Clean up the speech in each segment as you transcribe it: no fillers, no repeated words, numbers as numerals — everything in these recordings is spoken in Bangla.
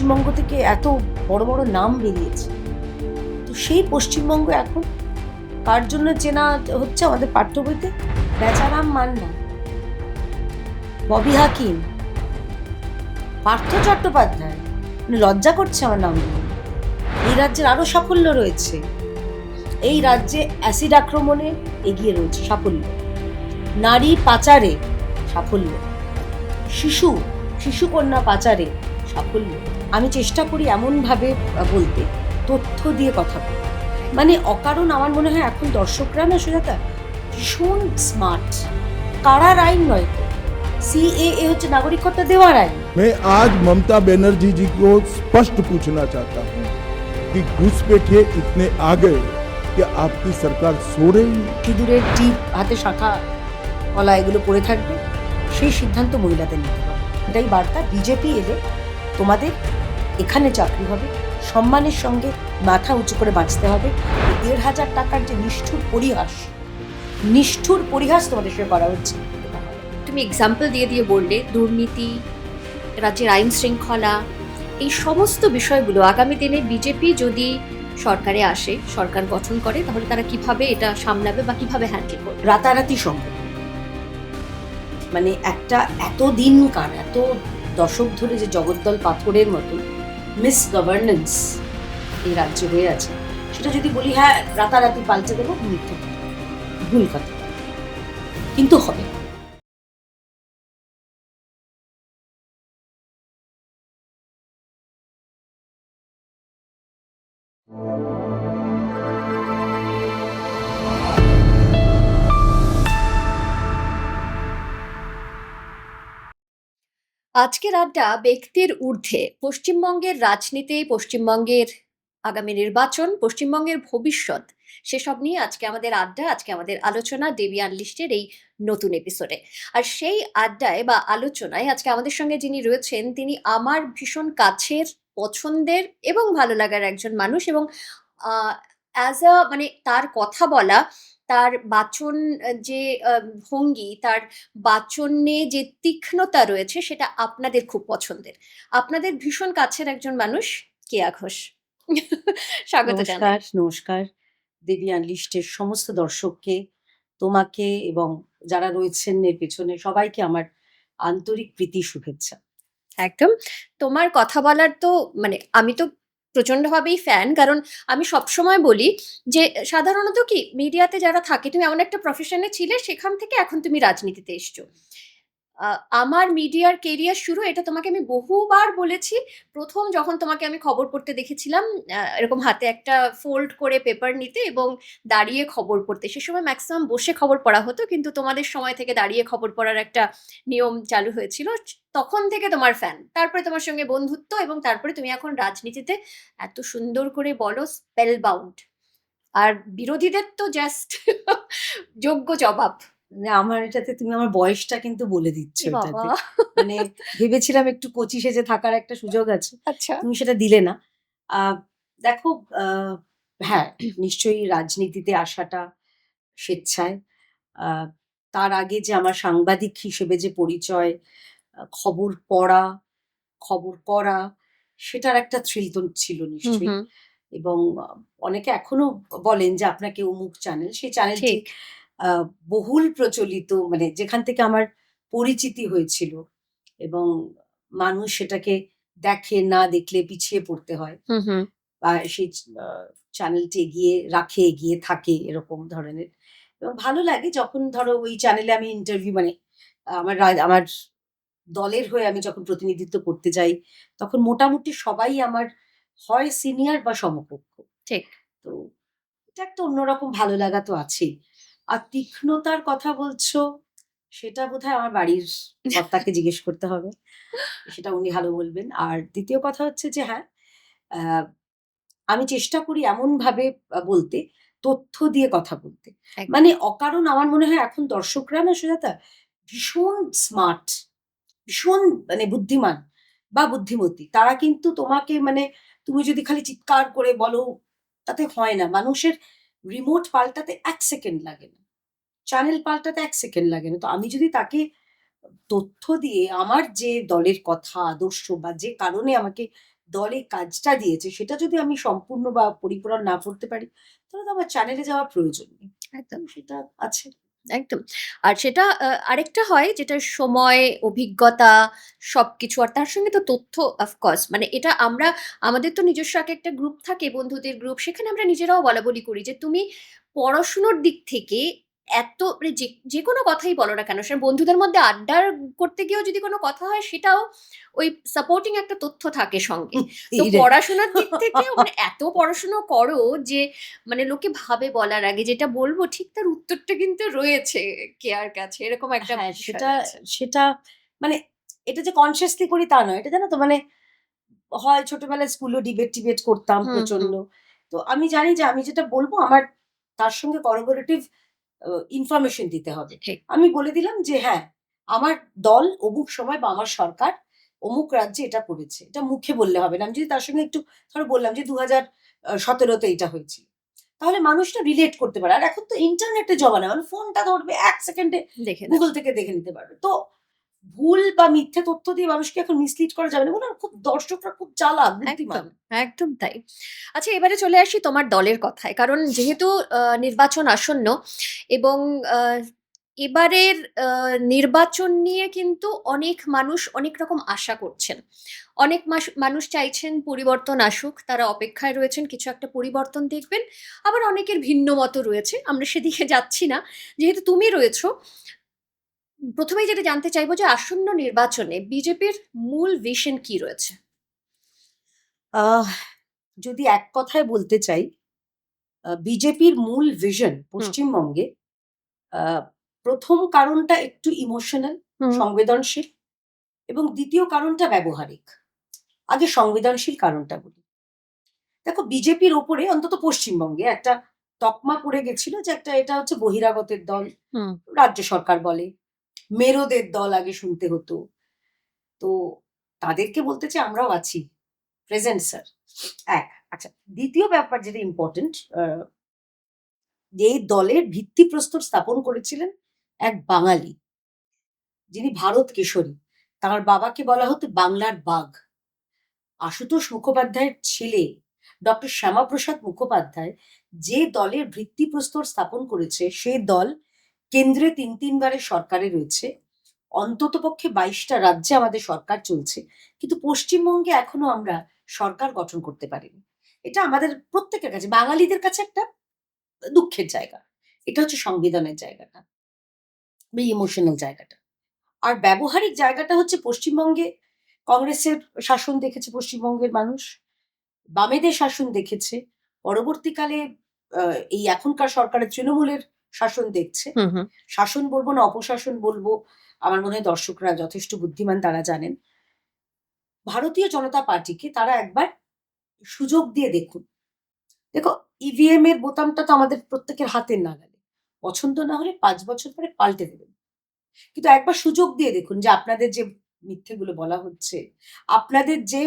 পশ্চিমবঙ্গ থেকে এত বড় বড় নাম বেরিয়েছে, তো সেই পশ্চিমবঙ্গ এখন কার জন্য চেনা হচ্ছে আমাদের পাঠ্য বইতে? বেচারাম মান্না, ববি হাকিম, পার্থ চট্টোপাধ্যায়। মানে লজ্জা করছে আমার নাম বলতে। এই রাজ্যের আরো সাফল্য রয়েছে। এই রাজ্যে অ্যাসিড আক্রমণে এগিয়ে রয়েছে সাফল্য, নারী পাচারে সাফল্য, শিশু কন্যা পাচারে সাফল্য। আমি চেষ্টা করি এমনভাবে বলতে, তথ্য দিয়ে কথা বলতে। মানে অকারণ আমার মনে হয় এখন দর্শকরা না সুজাতা ভীষণ স্মার্ট। কারার আইন নয় তো, সিএএ হচ্ছে নাগরিকত্ব দেওয়ার আইন। मैं आज ममता बनर्जी जी को स्पष्ट पूछना चाहता हूँ कि घुसपैठिए इतने आ गए कि आपकी सरकार सो रही है। সিঁদুরের টিপ, হাতে শাখা কলা এগুলো পড়ে থাকবে, সেই সিদ্ধান্ত মহিলাদের নিতে হবে। এটাই বার্তা। বিজেপি এলে তোমাদের এখানে চাকরি হবে, সম্মানের সঙ্গে মাথা উঁচু করে বাঁচতে হবে। ১,৫০০ টাকার যে নিষ্ঠুর পরিহাস তোমাদের সঙ্গে করা হচ্ছে। তুমি এক্সাম্পল দিয়ে দিয়ে বললে দুর্নীতি, রাজ্যের আইন শৃঙ্খলা, এই সমস্ত বিষয়গুলো আগামী দিনে বিজেপি যদি সরকারে আসে, সরকার গঠন করে, তাহলে তারা কিভাবে এটা সামলাবে বা কিভাবে হ্যান্ডেল করবে? রাতারাতি সম্ভব। মানে একটা এত দশক ধরে যে জগদ্দল পাথরের মতো মিসগভর্নেন্স এই রাজ্যে হয়ে আছে, সেটা যদি বলি হ্যাঁ রাতারাতি পাল্টে দেবো, মিথ্যে কথা, ভুল কথা, কিন্তু হবে। আজকের আড্ডা ব্যক্তির ঊর্ধ্বে পশ্চিমবঙ্গের রাজনীতি, পশ্চিমবঙ্গের আগামী নির্বাচন, পশ্চিমবঙ্গের ভবিষ্যৎ, সেসব নিয়ে আজকে আমাদের আড্ডা, আজকে আমাদের আলোচনা ডেবি আনলিস্টের এই নতুন এপিসোডে। আর সেই আড্ডায় বা আলোচনায় আজকে আমাদের সঙ্গে যিনি রয়েছেন, তিনি আমার ভীষণ কাছের, পছন্দের এবং ভালো লাগার একজন মানুষ। এবং অ্যাজ আ মানে তার কথা বলা, তার বাচন, যে ভঙ্গি, তার বাচনে যে তীক্ষ্ণতা রয়েছে, সেটা আপনাদের খুব পছন্দের। আপনাদের ভীষণ কাছের একজন মানুষ, কেয়া ঘোষ। স্বাগত জানাই। নমস্কার দেবী আনলিস্টের সমস্ত দর্শককে, তোমাকে এবং যারা রয়েছেন এর পেছনে সবাইকে আমার আন্তরিক প্রীতি শুভেচ্ছা। একদম। তোমার কথা বলার তো মানে আমি তো প্রচন্ডভাবেই ফ্যান। কারণ আমি সবসময় বলি যে সাধারণত কি মিডিয়াতে যারা থাকে, তুমি এমন একটা প্রফেশনে ছিলে, সেখান থেকে এখন তুমি রাজনীতিতে এসছো। আমার মিডিয়ার কেরিয়ার শুরু, এটা তোমাকে আমি বহুবার বলেছি। ১ম যখন তোমাকে আমি খবর পড়তে দেখেছিলাম, এরকম হাতে একটা ফোল্ড করে পেপার নিতে এবং দাঁড়িয়ে খবর পড়তে। সে সময় ম্যাক্সিমাম বসে খবর পড়া হতো, কিন্তু তোমাদের সময় থেকে দাঁড়িয়ে খবর পড়ার একটা নিয়ম চালু হয়েছিল। তখন থেকে তোমার ফ্যান। তারপরে তোমার সঙ্গে বন্ধুত্ব, এবং তারপরে তুমি এখন রাজনীতিতে এত সুন্দর করে বলো, স্পেল বাউন্ড। আর বিরোধীদের তো জাস্ট যোগ্য জবাব। মানে আমার এটাতে তুমি আমার বয়সটা কিন্তু বলে দিচ্ছ এ বাবা! এটাতে। মানে ভেবেছিলাম একটু কচি সেজে থাকার একটা সুযোগ আছে, আচ্ছা। তুমি সেটা দিলে না। দেখো, হ্যাঁ নিশ্চয়ই রাজনীতিতে আসাটা স্বেচ্ছায়। আহ, তার আগে যে আমার সাংবাদিক হিসেবে যে পরিচয়, খবর পড়া, খবর করা, সেটার একটা থ্রিল তো ছিল হুম, নিশ্চয়ই। হুম। এবং অনেকে এখনো বলেন যে আপনাকে অমুক চ্যানেল, সেই চ্যানেলটি ঠিক। বহুল প্রচলিত, মানে যেখান থেকে আমার পরিচিতি হয়েছিল এবং মানুষ সেটাকে দেখে, না দেখলে পিছিয়ে পড়তে হয় হুম, হুম। বা সেই চ্যানেলটি এগিয়ে থাকে এরকম ধরনের। এবং ভালো লাগে যখন ধরো ওই চ্যানেলে আমি ইন্টারভিউ, মানে আমার দলের হয়ে আমি যখন প্রতিনিধিত্ব করতে যাই, তখন মোটামুটি সবাই আমার হয় সিনিয়র বা সমকক্ষ। ঠিক। তো এটা একটা অন্যরকম ভালো লাগা তো আছেই। আর তীক্ষ্ণতার কথা বলছো, সেটা বোধহয় আমার বাড়ির কর্তাকে জিজ্ঞেস করতে হবে। সেটা উনি ভালো বলবেন। আর দ্বিতীয় কথা হচ্ছে যে হ্যাঁ, আ আমি চেষ্টা করি এমনভাবে বলতে, তথ্য দিয়ে কথা বলতে। একদম। মানে অকারণ আমার মনে হয় এখন দর্শকরা না সুজাতা ভীষণ স্মার্ট, ভীষণ মানে বুদ্ধিমান বা বুদ্ধিমতী। তারা কিন্তু তোমাকে মানে তুমি যদি খালি চিৎকার করে বলো, তাতে হয় না। মানুষের রিমোট পাল্টাতে ১ সেকেন্ড লাগে না। চ্যানেল পাল্টাতে ১ সেকেন্ড লাগে না। তো আমি যদি তাকে তথ্য দিয়ে আমার যে দলের কথা, আদর্শ বা যে কারণে আমাকে দলে কাজটা দিয়েছে সেটা যদি আমি সম্পূর্ণ বা পরিপূরণ না করতে পারি, তাহলে তো আমার চ্যানেলে যাওয়ার প্রয়োজন নেই। একদম সেটা আছে। একদম। আর সেটা আরেকটা হয় যেটা সময়, অভিজ্ঞতা সবকিছু আর তার সঙ্গে তো তথ্য অফকোর্স মানে এটা আমরা আমাদের তো নিজস্ব একটা গ্রুপ থাকে বন্ধুদের গ্রুপ সেখানে আমরা নিজেরাও বলাবলি করি যে তুমি পড়াশুনোর দিক থেকে এত মানে যে কোনো কথাই বলো না কেন সে বন্ধুদের মধ্যে আড্ডার করতে গিয়েও যদি কোনো কথা হয় সেটাও ওই সাপোর্টিং একটা তথ্য থাকে সঙ্গে। তো এই রে। পড়াশোনার দিক থেকেও মানে এত পড়াশুনো করো যে মানে লোকে ভাবে বলার আগে যেটা বলবো ঠিক তার উত্তরটা কিন্তু রয়েছে কেয়ার কাছে এরকম একটা হ্যাঁ, বিষয় সেটা রয়েছে। সেটা মানে এটা যে কনসিয়াসলি করি তা নয়। এটা জানো তো মানে হয় ছোটবেলায় স্কুলেও ডিবেট করতাম হুম হুম প্রচন্ড। তো আমি জানি যে আমি যেটা বলবো আমার তার সঙ্গে corroborative ইনফরমেশন দিতে হবে। ঠিক আমি বলে দিলাম যে হ্যাঁ, আমার দল অমুক সময় বা আমার সরকার অমুক রাজ্যে এটা করেছে। এটা মুখে বললে হবে না। আমি যদি তার সঙ্গে একটু ধরো বললাম যে 2017 তে এটা হয়েছিল। তাহলে মানুষটা রিলেট করতে পারে। আর এখন তো ইন্টারনেটের জমানা। মানে ফোনটা ধরবে ১ সেকেন্ডে দেখে না গুগল থেকে দেখে নিতে পারবে। তো ভুল বা মিথ্যে তথ্য দিয়ে মানুষকে এখন মিসলিড করা যাবে না। বলে খুব দর্শকরা খুব চালাক, বুদ্ধিমান। একদম একদম তাই। আচ্ছা এবারে চলে আসি তোমার দলের কথায় কারণ যেহেতু নির্বাচন আসন্ন এবং আহ, এবারের নির্বাচন নিয়ে কিন্তু অনেক মানুষ অনেক রকম আশা করছেন অনেক মানুষ চাইছেন পরিবর্তন আসুক তারা অপেক্ষায় রয়েছেন কিছু একটা পরিবর্তন দেখবেন আবার অনেকের ভিন্ন মত রয়েছে আমরা সেদিকে যাচ্ছি না যেহেতু তুমি রয়েছো প্রথমেই যেটা জানতে চাইবো যে আসন্ন নির্বাচনে বিজেপির মূল ভিশন কি রয়েছে। আহ যদি এক কথায় বলতে চাই, বিজেপির মূল ভিশন হুম পশ্চিমবঙ্গে আ ১ম কারণটা একটু ইমোশনাল, হুম সংবেদনশীল এবং ২য় কারণটা ব্যবহারিক। আগে সংবেদনশীল কারণটা বলি। দেখো বিজেপির ওপরে অন্তত পশ্চিমবঙ্গে একটা তকমা পড়ে গেছিল যে এটা হচ্ছে বহিরাগতের দল, হুম রাজ্য সরকার বলে। মেরোদের দল আগে শুনতে হতো। তো তাদেরকে বলতে চাই আমরাও আছি। Present sir. এক। আচ্ছা ২য় ব্যাপার যেটা ইম্পোর্টেন্ট এই দলের ভিত্তিপ্রস্তর স্থাপন করেছিলেন এক বাঙালি, যিনি ভারত কেশরী। তার বাবাকে বলা হতো বাংলার বাঘ। আশুতোষ মুখোপাধ্যায়ের ছেলে ডক্টর শ্যামাপ্রসাদ মুখোপাধ্যায় যে দলের ভিত্তিপ্রস্তর স্থাপন করেছে সে দল কেন্দ্রে ৩ বারের সরকারে রয়েছে। অন্ততপক্ষে ২২টা রাজ্যে আমাদের সরকার চলছে। কিন্তু পশ্চিমবঙ্গে এখনো আমরা সরকার গঠন করতে পারিনি। এটা আমাদের প্রত্যেকের কাছে বাঙালিদের কাছে একটা দুঃখের জায়গা। এটা হচ্ছে সংবেদনের জায়গাটা বা ইমোশনাল জায়গাটা। আর ব্যবহারিক জায়গাটা হচ্ছে পশ্চিমবঙ্গে কংগ্রেসের শাসন দেখেছে পশ্চিমবঙ্গের মানুষ। বামেদের শাসন দেখেছে। পরবর্তীকালে এই এখনকার সরকারের তৃণমূলের শাসন দেখছে। হুম হুম শাসন বলবো না অপশাসন বলবো, আমার মনে হয় দর্শকরা যথেষ্ট বুদ্ধিমান তারা জানেন। ভারতীয় জনতা পার্টিকে তারা একবার সুযোগ দিয়ে দেখুন। দেখো ইভিএম এর বোতামটা তো আমাদের প্রত্যেকের হাতের নাগালে। পছন্দ না হলে ৫ বছর পরে পাল্টে দেবেন। কিন্তু একবার সুযোগ দিয়ে দেখুন যে আপনাদের যে মিথ্যেগুলো বলা হচ্ছে, আপনাদের যে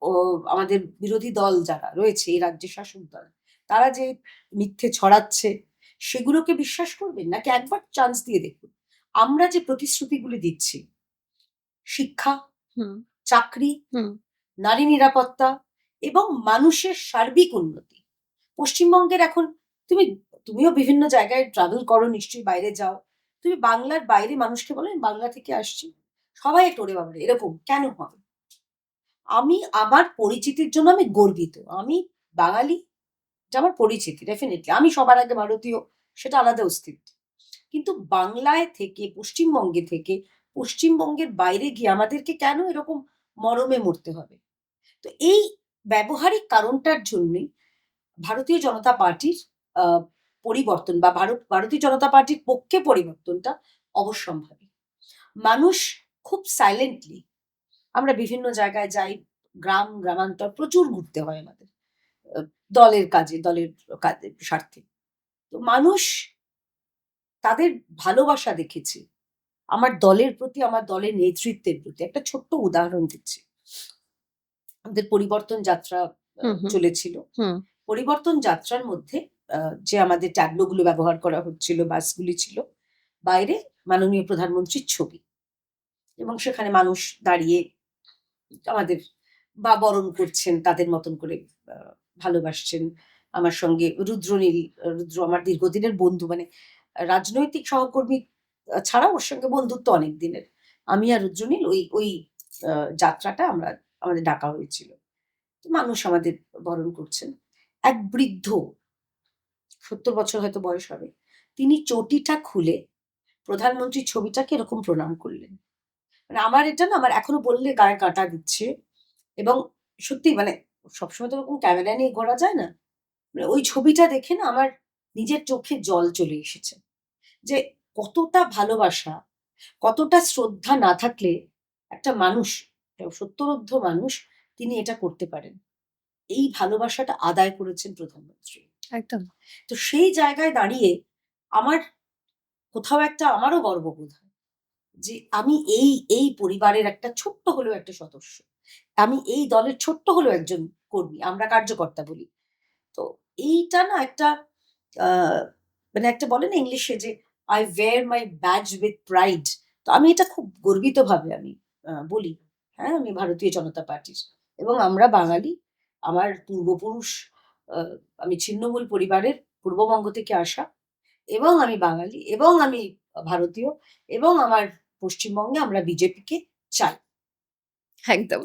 ও আমাদের বিরোধী দল যারা রয়েছে এই রাজ্যের শাসক দল, তারা যে মিথ্যে ছড়াচ্ছে সেগুলোকে বিশ্বাস করবেন? নাকি একবার চান্স দিয়ে দেখুন। আমরা যে প্রতিশ্রুতিগুলি দিচ্ছি, শিক্ষা, হুম চাকরি, হুম নারী নিরাপত্তা এবং মানুষের সার্বিক উন্নতি। পশ্চিমবঙ্গের এখন তুমি তুমিও বিভিন্ন জায়গায় ট্রাভেল করো নিশ্চয়ই বাইরে যাও। তুমি বাংলার বাইরে মানুষকে বলো, "আমি বাংলা থেকে আসছি।" সবাই একটা ওরে বাবারে এরকম কেন হবে? আমি আমার পরিচিতির জন্য আমি গর্বিত। আমি বাঙালি, এটা আমার পরিচিতি ডেফিনিটলি। আমি সবার আগে ভারতীয়, সেটা আলাদা অস্তিত্ব। কিন্তু বাংলায় থেকে, পশ্চিমবঙ্গে থেকে, পশ্চিমবঙ্গের বাইরে গিয়ে আমাদেরকে কেন এরকম মরমে মরতে হবে? তো এই ব্যবহারিক কারণটার জন্যই ভারতীয় জনতা পার্টির আ পরিবর্তন বা ভারতীয় জনতা পার্টির পক্ষে পরিবর্তনটা অবশ্যম্ভাবী। মানুষ খুব সাইলেন্টলি আমরা বিভিন্ন জায়গায় যাই, গ্রামান্তর প্রচুর ঘুরতে হয় আমাদের। আ দলের কাজে, দলের স্বার্থে। তো মানুষ তাদের ভালোবাসা দেখেছি। আমার দলের প্রতি, আমার দলের নেতৃত্বের প্রতি। একটা ছোট্ট উদাহরণ দিচ্ছি। আমাদের পরিবর্তন যাত্রা হুম হুম চলেছিল। হুম পরিবর্তন যাত্রার মধ্যে যে আমাদের ট্যাবলো গুলো ব্যবহার করা হচ্ছিল, বাসগুলি ছিল, বাইরে মাননীয় প্রধানমন্ত্রীর ছবি এবং সেখানে মানুষ দাঁড়িয়ে আমাদের বা বরণ করছেন তাদের মতন করে, ভালোবাসছেন। আমার সঙ্গে রুদ্রনীল, রুদ্র আমার দীর্ঘদিনের বন্ধু, মানে রাজনৈতিক সহকর্মী ছাড়াও ওর সঙ্গে বন্ধুত্ব অনেক দিনের। আমি আর রুদ্রনীল ওই ওই যাত্রাটা আমাদের ডাকা হয়েছিল। তো মানুষ আমাদের বরণ করছেন। এক বৃদ্ধ, 70 বছর হয়তো বয়স হবে, তিনি চটিটা খুলে প্রধানমন্ত্রীর ছবিটাকে এরকম প্রণাম করলেন। মানে আমার এটা না, আমার এখনো বললে গায়ে কাঁটা দিচ্ছে। এবং সত্যি মানে সবসময় তো ওরকম ক্যামেরা নিয়ে ঘোরা যায় না। মানে ওই ছবিটা দেখে না আমার নিজের চোখে জল চলে এসেছে। যে কতটা ভালোবাসা, কতটা শ্রদ্ধা না থাকলে একটা মানুষ, একটা সত্তরোর্ধ্ব মানুষ, তিনি এটা করতে পারেন। এই ভালোবাসাটা আদায় করেছেন প্রধানমন্ত্রী। একদম। তো সেই জায়গায় দাঁড়িয়ে আমার কোথাও একটা আমারও গর্ববোধ হয় যে আমি এই পরিবারের একটা ছোট্ট হলেও একটা সদস্য। আমি এই দলের ছোট্ট হলেও একজন কর্মী। আমরা কার্যকর্তা বলি। তো এইটা না একটা আ মানে একটা বলে না ইংলিশে যে I wear my badge with pride. তো আমি এটা খুব গর্বিতভাবে আমি বলি। হ্যাঁ, আমি ভারতীয় জনতা পার্টির এবং আমরা বাঙালি। আমার পূর্বপুরুষ, আ আমি ছিন্নমূল পরিবারের, পূর্ববঙ্গ থেকে আসা, এবং আমি বাঙালি এবং আমি ভারতীয়, এবং আমার পশ্চিমবঙ্গে আমরা বিজেপিকে চাই। একদম।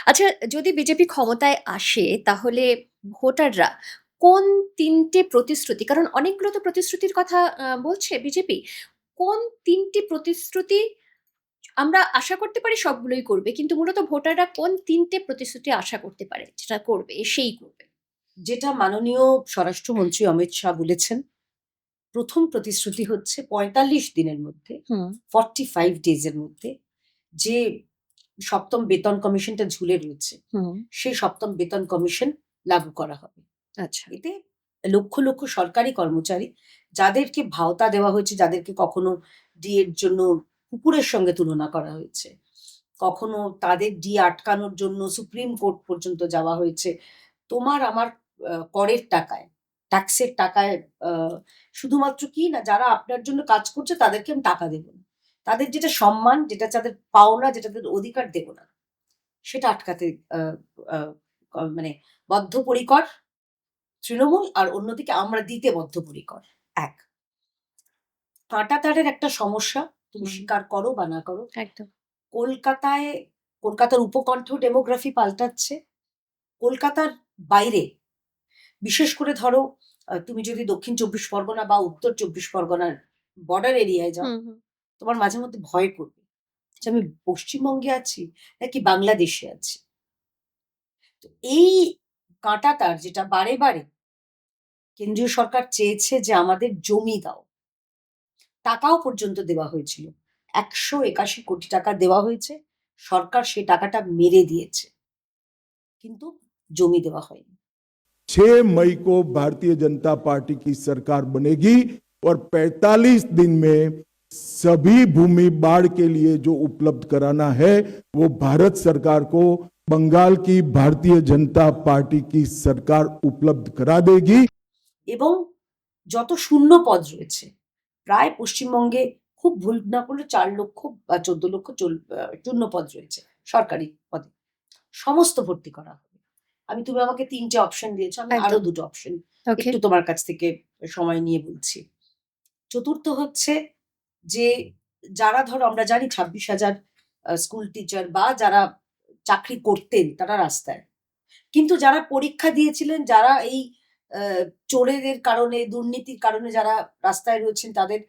আচ্ছা, যদি বিজেপি ক্ষমতায় আসে তাহলে ভোটাররা কোন ৩ টে প্রতিশ্রুতি, কারণ অনেকগুলো তো প্রতিশ্রুতির কথা বলছে বিজেপি। কোন ৩ টি প্রতিশ্রুতি আমরা আশা করতে পারি সবগুলোই করবে। কিন্তু মূলত ভোটাররা কোন ৩ টে প্রতিশ্রুতি আশা করতে পারে যেটা করবে, সেই করবে? যেটা মাননীয় স্বরাষ্ট্রমন্ত্রী অমিত শাহ বলেছেন, প্রথম প্রতিশ্রুতি হচ্ছে ৪৫ দিনের মধ্যে, হুম, 45 ডেজ এর মধ্যে যে সপ্তম বেতন কমিশনটা ঝুলে রয়েছে, হুম। সেই সপ্তম বেতন কমিশন লাগু করা হবে। আচ্ছা। এতে লক্ষ লক্ষ সরকারি কর্মচারী, যাদেরকে ভাওতা দেওয়া হয়েছে, যাদেরকে কখনো ডিএর জন্য কুকুরের সঙ্গে তুলনা করা হয়েছে, কখনো তাদের ডি আটকানোর জন্য সুপ্রিম কোর্ট পর্যন্ত যাওয়া হয়েছে, তোমার আমার করের টাকায়, ট্যাক্সের টাকায়, শুধুমাত্র কি না, যারা আপনার জন্য কাজ করছে তাদেরকে আমি টাকা দেব না, তাদের যেটা সম্মান, যেটা তাদের পাওনা, যেটা তাদের অধিকার দেব না, সেটা আটকাতে মানে বদ্ধপরিকর তৃণমূল, আর অন্যদিকে আমরা দিতে বদ্ধপরিকর। এক, কাঁটাতারের একটা সমস্যা, তুমি হুম। স্বীকার করো বা না করো, একদম। কলকাতায়, কলকাতার উপকণ্ঠ ডেমোগ্রাফি পাল্টাচ্ছে। কলকাতার বাইরে, বিশেষ করে ধরো তুমি যদি দক্ষিণ ২৪ পরগনা বা উত্তর ২৪ পরগনার বর্ডার এরিয়ায় যাও, হুম, হুম। তোমার মাঝে মধ্যে ভয় করবে যে আমি পশ্চিমবঙ্গে আছি নাকি বাংলাদেশে আছি। তো এই কাঁটাতার, যেটা বারে বারে কেন্দ্রীয় সরকার চেয়েছে যে আমাদের জমি দাও, টাকাও পর্যন্ত দেওয়া হয়েছিল। ১৮১ কোটি টাকা দেওয়া হয়েছে। সরকার সেই টাকাটা মেরে দিয়েছে। কিন্তু জমি দেওয়া হয়নি। 6 मई को भारतीय जनता पार्टी की सरकार बनेगी और 45 दिन में सभी भूमि बाढ़ के लिए जो उपलब्ध कराना है वो भारत सरकार को बंगाल की भारतीय जनता पार्टी की सरकार उपलब्ध करा देगी। এবং যত শূন্য পদ রয়েছে, প্রায় পশ্চিমবঙ্গে খুব ভুল না করলে ৪ লক্ষ বা ১৪ লক্ষ শূন্য পদ রয়েছে সরকারি পদে। সমস্ত ভর্তি করা হবে। তুমি আমাকে ৩ টে অপশন দিয়েছো, আমি আরো একদম। ২ টো অপশন ওকে। একটু তোমার কাছ থেকে সময় নিয়ে বলছি। চতুর্থ হচ্ছে যে যারা, ধরো আমরা জানি ২৬,০০০ স্কুল টিচার বা যারা চাকরি করতেন তারা রাস্তায়। কিন্তু যারা পরীক্ষা দিয়েছিলেন, যারা এই চোরেদের কারণে, দুর্নীতির কারণে যারা রাস্তায় রয়েছেন, তাদের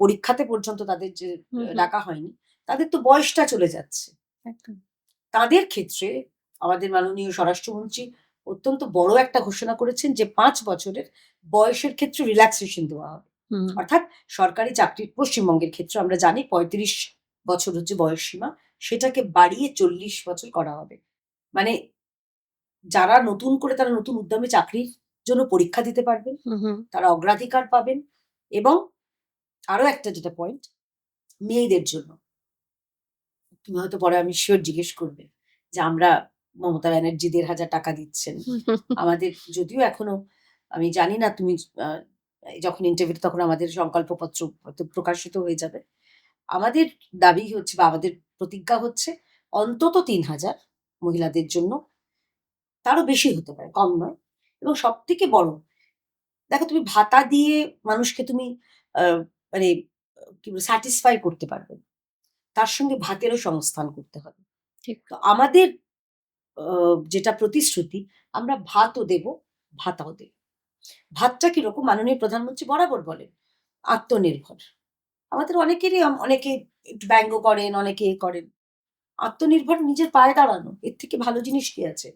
পরীক্ষাতে পর্যন্ত তাদের যে হুম, হুম। ডাকা হয়নি, তাদের তো বয়সটা চলে যাচ্ছে। একদম। তাদের ক্ষেত্রে আমাদের মাননীয় স্বরাষ্ট্রমন্ত্রী অত্যন্ত বড় একটা ঘোষণা করেছেন যে ৫ বছরের বয়সের ক্ষেত্রে রিল্যাক্সেশন দেওয়া হবে। হুম। অর্থাৎ সরকারি চাকরির পশ্চিমবঙ্গের ক্ষেত্রে আমরা জানি ৩৫ বছর হচ্ছে বয়স সীমা, সেটাকে বাড়িয়ে ৪০ বছর করা হবে। মানে যারা নতুন করে, তারা নতুন উদ্যমে চাকরির জন্য পরীক্ষা দিতে পারবেন, হুম, হুম। তারা অগ্রাধিকার পাবেন। এবং আরো একটা যেটা পয়েন্ট, মেয়েদের জন্য, তুমি হয়তো পরে আমি শিওর জিজ্ঞেস করবে যে আমরা, মমতা ব্যানার্জি ১,৫০০ টাকা দিচ্ছেন। আমাদের যদিও এখনো, আমি জানি না, তুমি যখন ইন্টারভিউ, তখন আমাদের সংকল্পপত্র হয়তো প্রকাশিত হয়ে যাবে। আমাদের দাবি হচ্ছে বা আমাদের প্রতিজ্ঞা হচ্ছে অন্তত ৩,০০০ মহিলাদের জন্য তারও বেশি হতে পারে, কম নয়। এবং সব থেকে বড়, দেখো তুমি ভাতা দিয়ে মানুষকে তুমি মানে কি বলবো স্যাটিসফাই করতে পারবে না। তার সঙ্গে ভাতেরও সংস্থান করতে হবে। ঠিক। তো আমাদের যেটা প্রতিশ্রুতি, আমরা ভাতও দেব, ভাতাও দেব। ভাতটা কিরকম, মাননীয় প্রধানমন্ত্রী বরাবর বলেন আত্মনির্ভর। আমাদের অনেকেরই অনেকে একটু ব্যঙ্গ করেন, অনেকে এ করেন। আত্মনির্ভর নিজের পায়ে দাঁড়ানো, এর থেকে ভালো জিনিস কি আছে?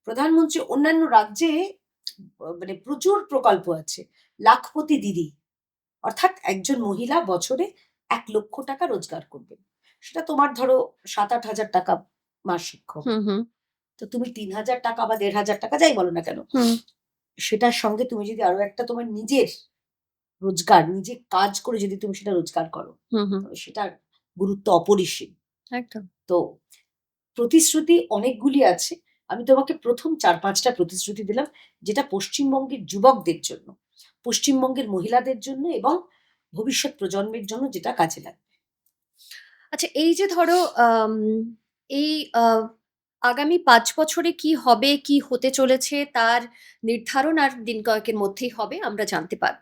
প্রধানমন্ত্রী অন্যান্য রাজ্যে মানে প্রচুর প্রকল্প আছে। লাখপতি দিদি, অর্থাৎ একজন মহিলা বছরে ১,০০,০০০ টাকা রোজগার করবেন। সেটা তোমার ধরো ৭-৮ হাজার টাকা মাসিক হবে। হুম, হুম, তো তুমি ৩,০০০ টাকা বা ১,৫০০ টাকা যাই বলো না কেন, হুম, সেটার সঙ্গে তুমি যদি আরো একটা তোমার নিজের রোজগার, নিজে কাজ করে যদি তুমি সেটা রোজগার করো, হুম, হুম, তবে সেটার গুরুত্ব অপরিসীম। একদম। তো প্রতিশ্রুতি অনেকগুলি আছে। আমি তোমাকে প্রথম ৪-৫টা প্রতিশ্রুতি দিলাম, যেটা পশ্চিমবঙ্গের যুবকদের জন্য, পশ্চিমবঙ্গের মহিলাদের জন্য এবং ভবিষ্যৎ প্রজন্মের জন্য যেটা কাজে লাগবে। আচ্ছা, এই যে ধরো এই আগামী ৫ বছরে কি হবে, কি হতে চলেছে তার নির্ধারণ আর দিন কয়েকের মধ্যেই হবে, আমরা জানতে পারব।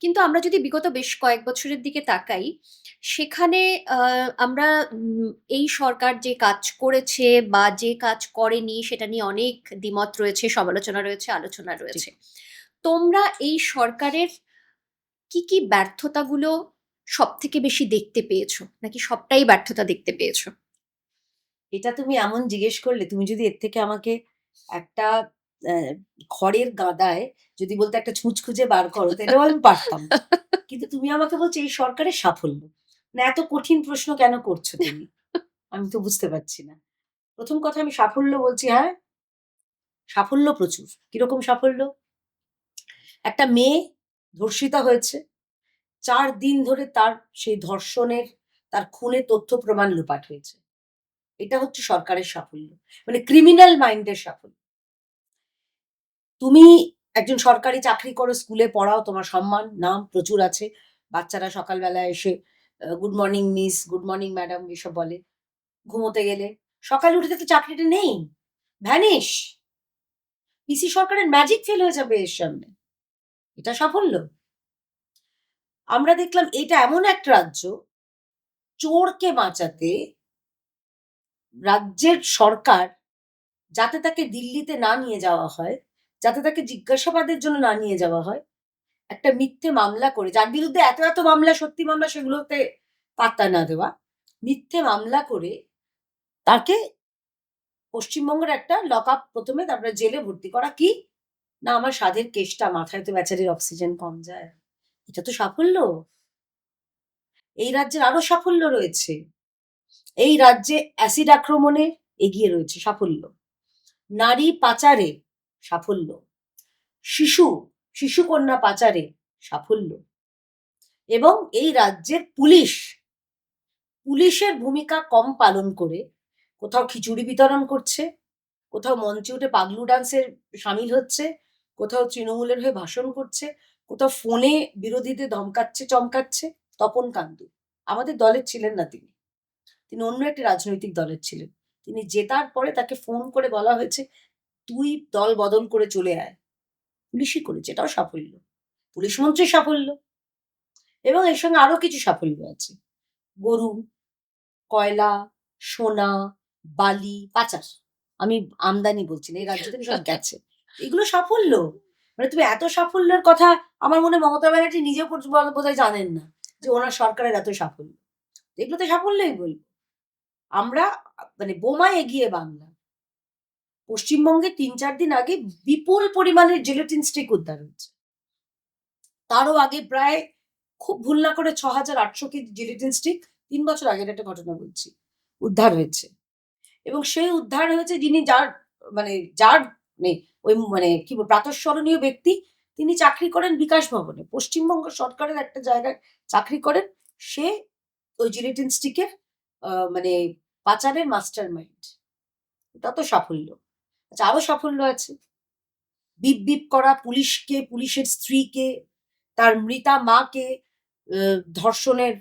কিন্তু আমরা যদি বিগত বেশ কয়েক বছরের দিকে তাকাই, সেখানে আ আমরা এই সরকার যে কাজ করেছে বা যে কাজ করেনি সেটা নিয়ে অনেক দ্বিমত রয়েছে, সমালোচনা রয়েছে, আলোচনা ঠিক। রয়েছে। তোমরা এই সরকারের কি ব্যর্থতাগুলো সবথেকে বেশি দেখতে পেয়েছো? নাকি সবটাই ব্যর্থতা দেখতে পেয়েছো? এটা তুমি এমন জিজ্ঞেস করলে, তুমি যদি এর থেকে আমাকে একটা খড়ের গাদায় যদি বলতে একটা ছুঁচ খুঁজে বার করো, তাহলেও আমি পারতাম। কিন্তু তুমি আমাকে বলছো এই সরকারের সাফল্য। না, এত কঠিন প্রশ্ন কেন করছো তুমি? আমি তো বুঝতে পারছি না। প্রথম কথা, আমি সাফল্য বলছি, হ্যাঁ, সাফল্য প্রচুর। কিরকম সাফল্য? একটা মেয়ে ধর্ষিতা হয়েছে। ৪ দিন ধরে তার সেই ধর্ষণের, তার খুনের তথ্য প্রমাণ লোপাট হয়েছে। এটা হচ্ছে সরকারের সাফল্য। মানে ক্রিমিনাল মাইন্ডের সাফল্য। তুমি একজন সরকারি চাকরি করো, স্কুলে পড়াও, তোমার সম্মান, নাম প্রচুর আছে। বাচ্চারা সকালবেলায় এসে good morning miss, good morning madam এসব বলে। ঘুমোতে গেলে সকালে উঠে দেখলে চাকরিটা নেই, ভ্যানিশ। পিসি সরকারের ম্যাজিক ফেল হয়ে যাবে এর সামনে। এটা সাফল্য। আমরা দেখলাম এটা এমন একটা রাজ্য, চোরকে বাঁচাতে রাজ্যের সরকার, যাতে তাকে দিল্লিতে না নিয়ে যাওয়া হয়, যাতে তাকে জিজ্ঞাসাবাদের জন্য না নিয়ে যাওয়া হয়, একটা মিথ্যে মামলা করে, যার বিরুদ্ধে এত মামলা, সত্যি মামলা, সেগুলোতে পাত্তা না দেওয়া, মিথ্যে মামলা করে তাকে পশ্চিমবঙ্গের একটা লক আপ, প্রথমে তারপরে জেলে ভর্তি করা। কি না, আমার সাধের কেসটা, মাথায় তো বেচারির অক্সিজেন কম যায়। এটা তো সাফল্য। এই রাজ্যের আরো সাফল্য রয়েছে। এই রাজ্যে অ্যাসিড আক্রমণে এগিয়ে রয়েছে, সাফল্য। নারী পাচারে সাফল্য। শিশু শিশু কন্যা পাচারে সাফল্য। এবং এই রাজ্যের পুলিশের ভূমিকা কম পালন করে কোথাও খিচুড়ি বিতরণ করছে, কোথাও মঞ্চে উঠে পাগলু ডান্সের সামিল হচ্ছে, কোথাও তৃণমূলের হয়ে ভাষণ করছে, কোথাও ফোনে বিরোধীদের ধমকাচ্ছে, চমকাচ্ছে। তপন কান্দু আমাদের দলের ছিলেন না, তিনি তিনি অন্য একটি রাজনৈতিক দলের ছিলেন। তিনি জেতার পরে তাকে ফোন করে বলা হয়েছে, তুই দল বদল করে চলে আয়। পুলিশই করেছে, এটাও সাফল্য। পুলিশ মন্ত্রীর সাফল্য। এবং এর সঙ্গে আরো কিছু সাফল্য আছে। গরু, কয়লা, সোনা, বালি পাচার, আমি আমদানি বলছি না, এই রাজ্য থেকে সব গেছে। এগুলো সাফল্য। মানে তুমি এত সাফল্যের কথা, আমার মনে হয় মমতা ব্যানার্জি নিজেও বোধহয় জানেন না যে ওনার সরকারের এত সাফল্য। এগুলো তো সাফল্যই বলবো আমরা। মানে বোমায় এগিয়ে বাংলা। পশ্চিমবঙ্গে ৩-৪ দিন আগে বিপুল পরিমাণের জেলেটিন স্টিক উদ্ধার হচ্ছে। তারও আগে প্রায়, খুব ভুল না করে ৬,৮০০ কেজি জেলেটিন স্টিক ৩ বছর আগের একটা ঘটনা বলছি, উদ্ধার হয়েছে। এবং সেই উদ্ধার হয়েছে যিনি, যার মানে ওই মানে কি বলবো প্রাতঃস্মরণীয় ব্যক্তি, তিনি চাকরি করেন বিকাশ ভবনে, পশ্চিমবঙ্গ সরকারের একটা জায়গায় চাকরি করেন। সে ওই জিলেটিন স্টিকের মানে পাচারের মাস্টার মাইন্ড। এটা তো সাফল্য। আচ্ছা, আরো সাফল্য আছে। বিপ বিপ করা পুলিশকে, পুলিশের স্ত্রীকে, তার মৃতা মাকে ধর্ষণের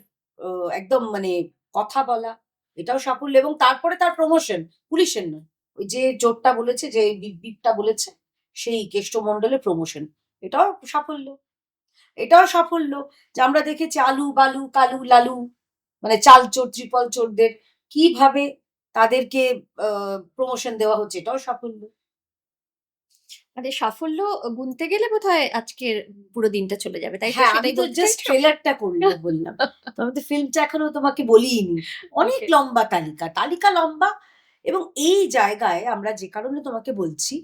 একদম মানে কথা বলা, এটাও সাফল্য। এবং তারপরে তার প্রমোশন, পুলিশের নয়, ওই যে জোরটা বলেছে, যে বিপটা বলেছে, সেই কেষ্টমণ্ডলের প্রমোশন, এটাও সাফল্য। এটাও সাফল্য যে আমরা দেখেছি আলু বালু কালু লালু, মানে চাল চোর ত্রিপল চোরদের কিভাবে তাদেরকে প্রমোশন দেওয়া হচ্ছে, এটাও সাফল্য। মানে সাফল্য গুনতে গেলে বোধহয় আজকের পুরো দিনটা চলে যাবে, তাই তো? হ্যাঁ, আমি সেটাই তো বলতে জাস্ট চাইছো? ট্রেলারটা করলে বললাম, তো আমি তো ফিল্মটা এখনো তোমাকে বলিনি। অনেক Okay. লম্বা তালিকা, তালিকা লম্বা। এবং এই জায়গায় আমরা যে কারণে তোমাকে বলছি,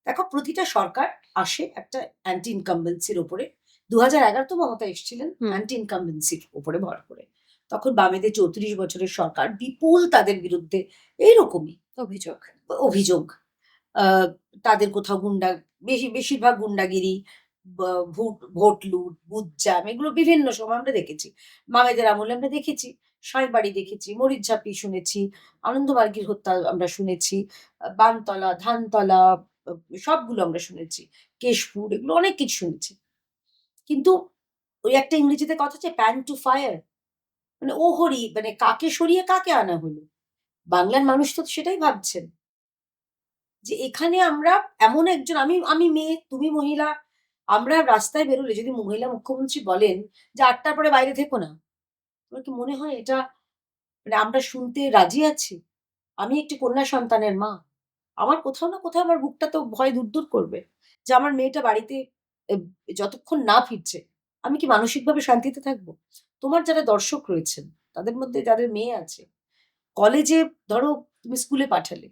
দেখো প্রতিটা সরকার আসে একটা অ্যান্টি ইনকামবেন্সির ওপরে। 2011 তো মমতা এসেছিলেন হুম। অ্যান্টি ইনকামবেন্সির ওপরে ভর করে। তখন বামেদের 34 বছরের সরকার, বিপুল তাদের বিরুদ্ধে এইরকমই অভিযোগ। অভিযোগ। আহ, তাদের কোথাও বেশিরভাগ গুন্ডাগিরি, ভোট লুট, বুথ জ্যাম, এগুলো বিভিন্ন সময় আমরা দেখেছি। মামেদের আমলে আমরা দেখেছি, সাঁইবাড়ি দেখেছি, মরিচঝাঁপি শুনেছি, আনন্দমার্গীর হত্যা আমরা শুনেছি, বানতলা, ধানতলা, সবগুলো আমরা শুনেছি, কেশপুর, এগুলো অনেক কিছু শুনেছি। কিন্তু ওই একটা ইংরেজিতে কথা আছে, প্যান টু ফায়ার, মানে ও হরি, মানে কাকে সরিয়ে কাকে আনা হলো। বাংলার মানুষ তো সেটাই ভাবছেন যে এখানে আমরা এমন একজন, আমি আমি মেয়ে, তুমি মহিলা, আমরা রাস্তায় বেরোলে যদি মহিলা মুখ্যমন্ত্রী বলেন যে 8টার পরে বাইরে থেকো না, তোমার কি মনে হয় এটা, মানে আমরা শুনতে রাজি আছি? আমি একটি কন্যা সন্তানের মা, আমার কোথাও না কোথাও আমার বুকটা তো ভয় দূর দূর করবে যে আমার মেয়েটা বাড়িতে এ, যতক্ষণ না ফিরছে আমি কি মানসিকভাবে শান্তিতে থাকবো? তোমার যারা দর্শক রয়েছেন, তাদের মধ্যে যাদের মেয়ে আছে, কলেজে, ধরো তুমি স্কুলে পাঠালে,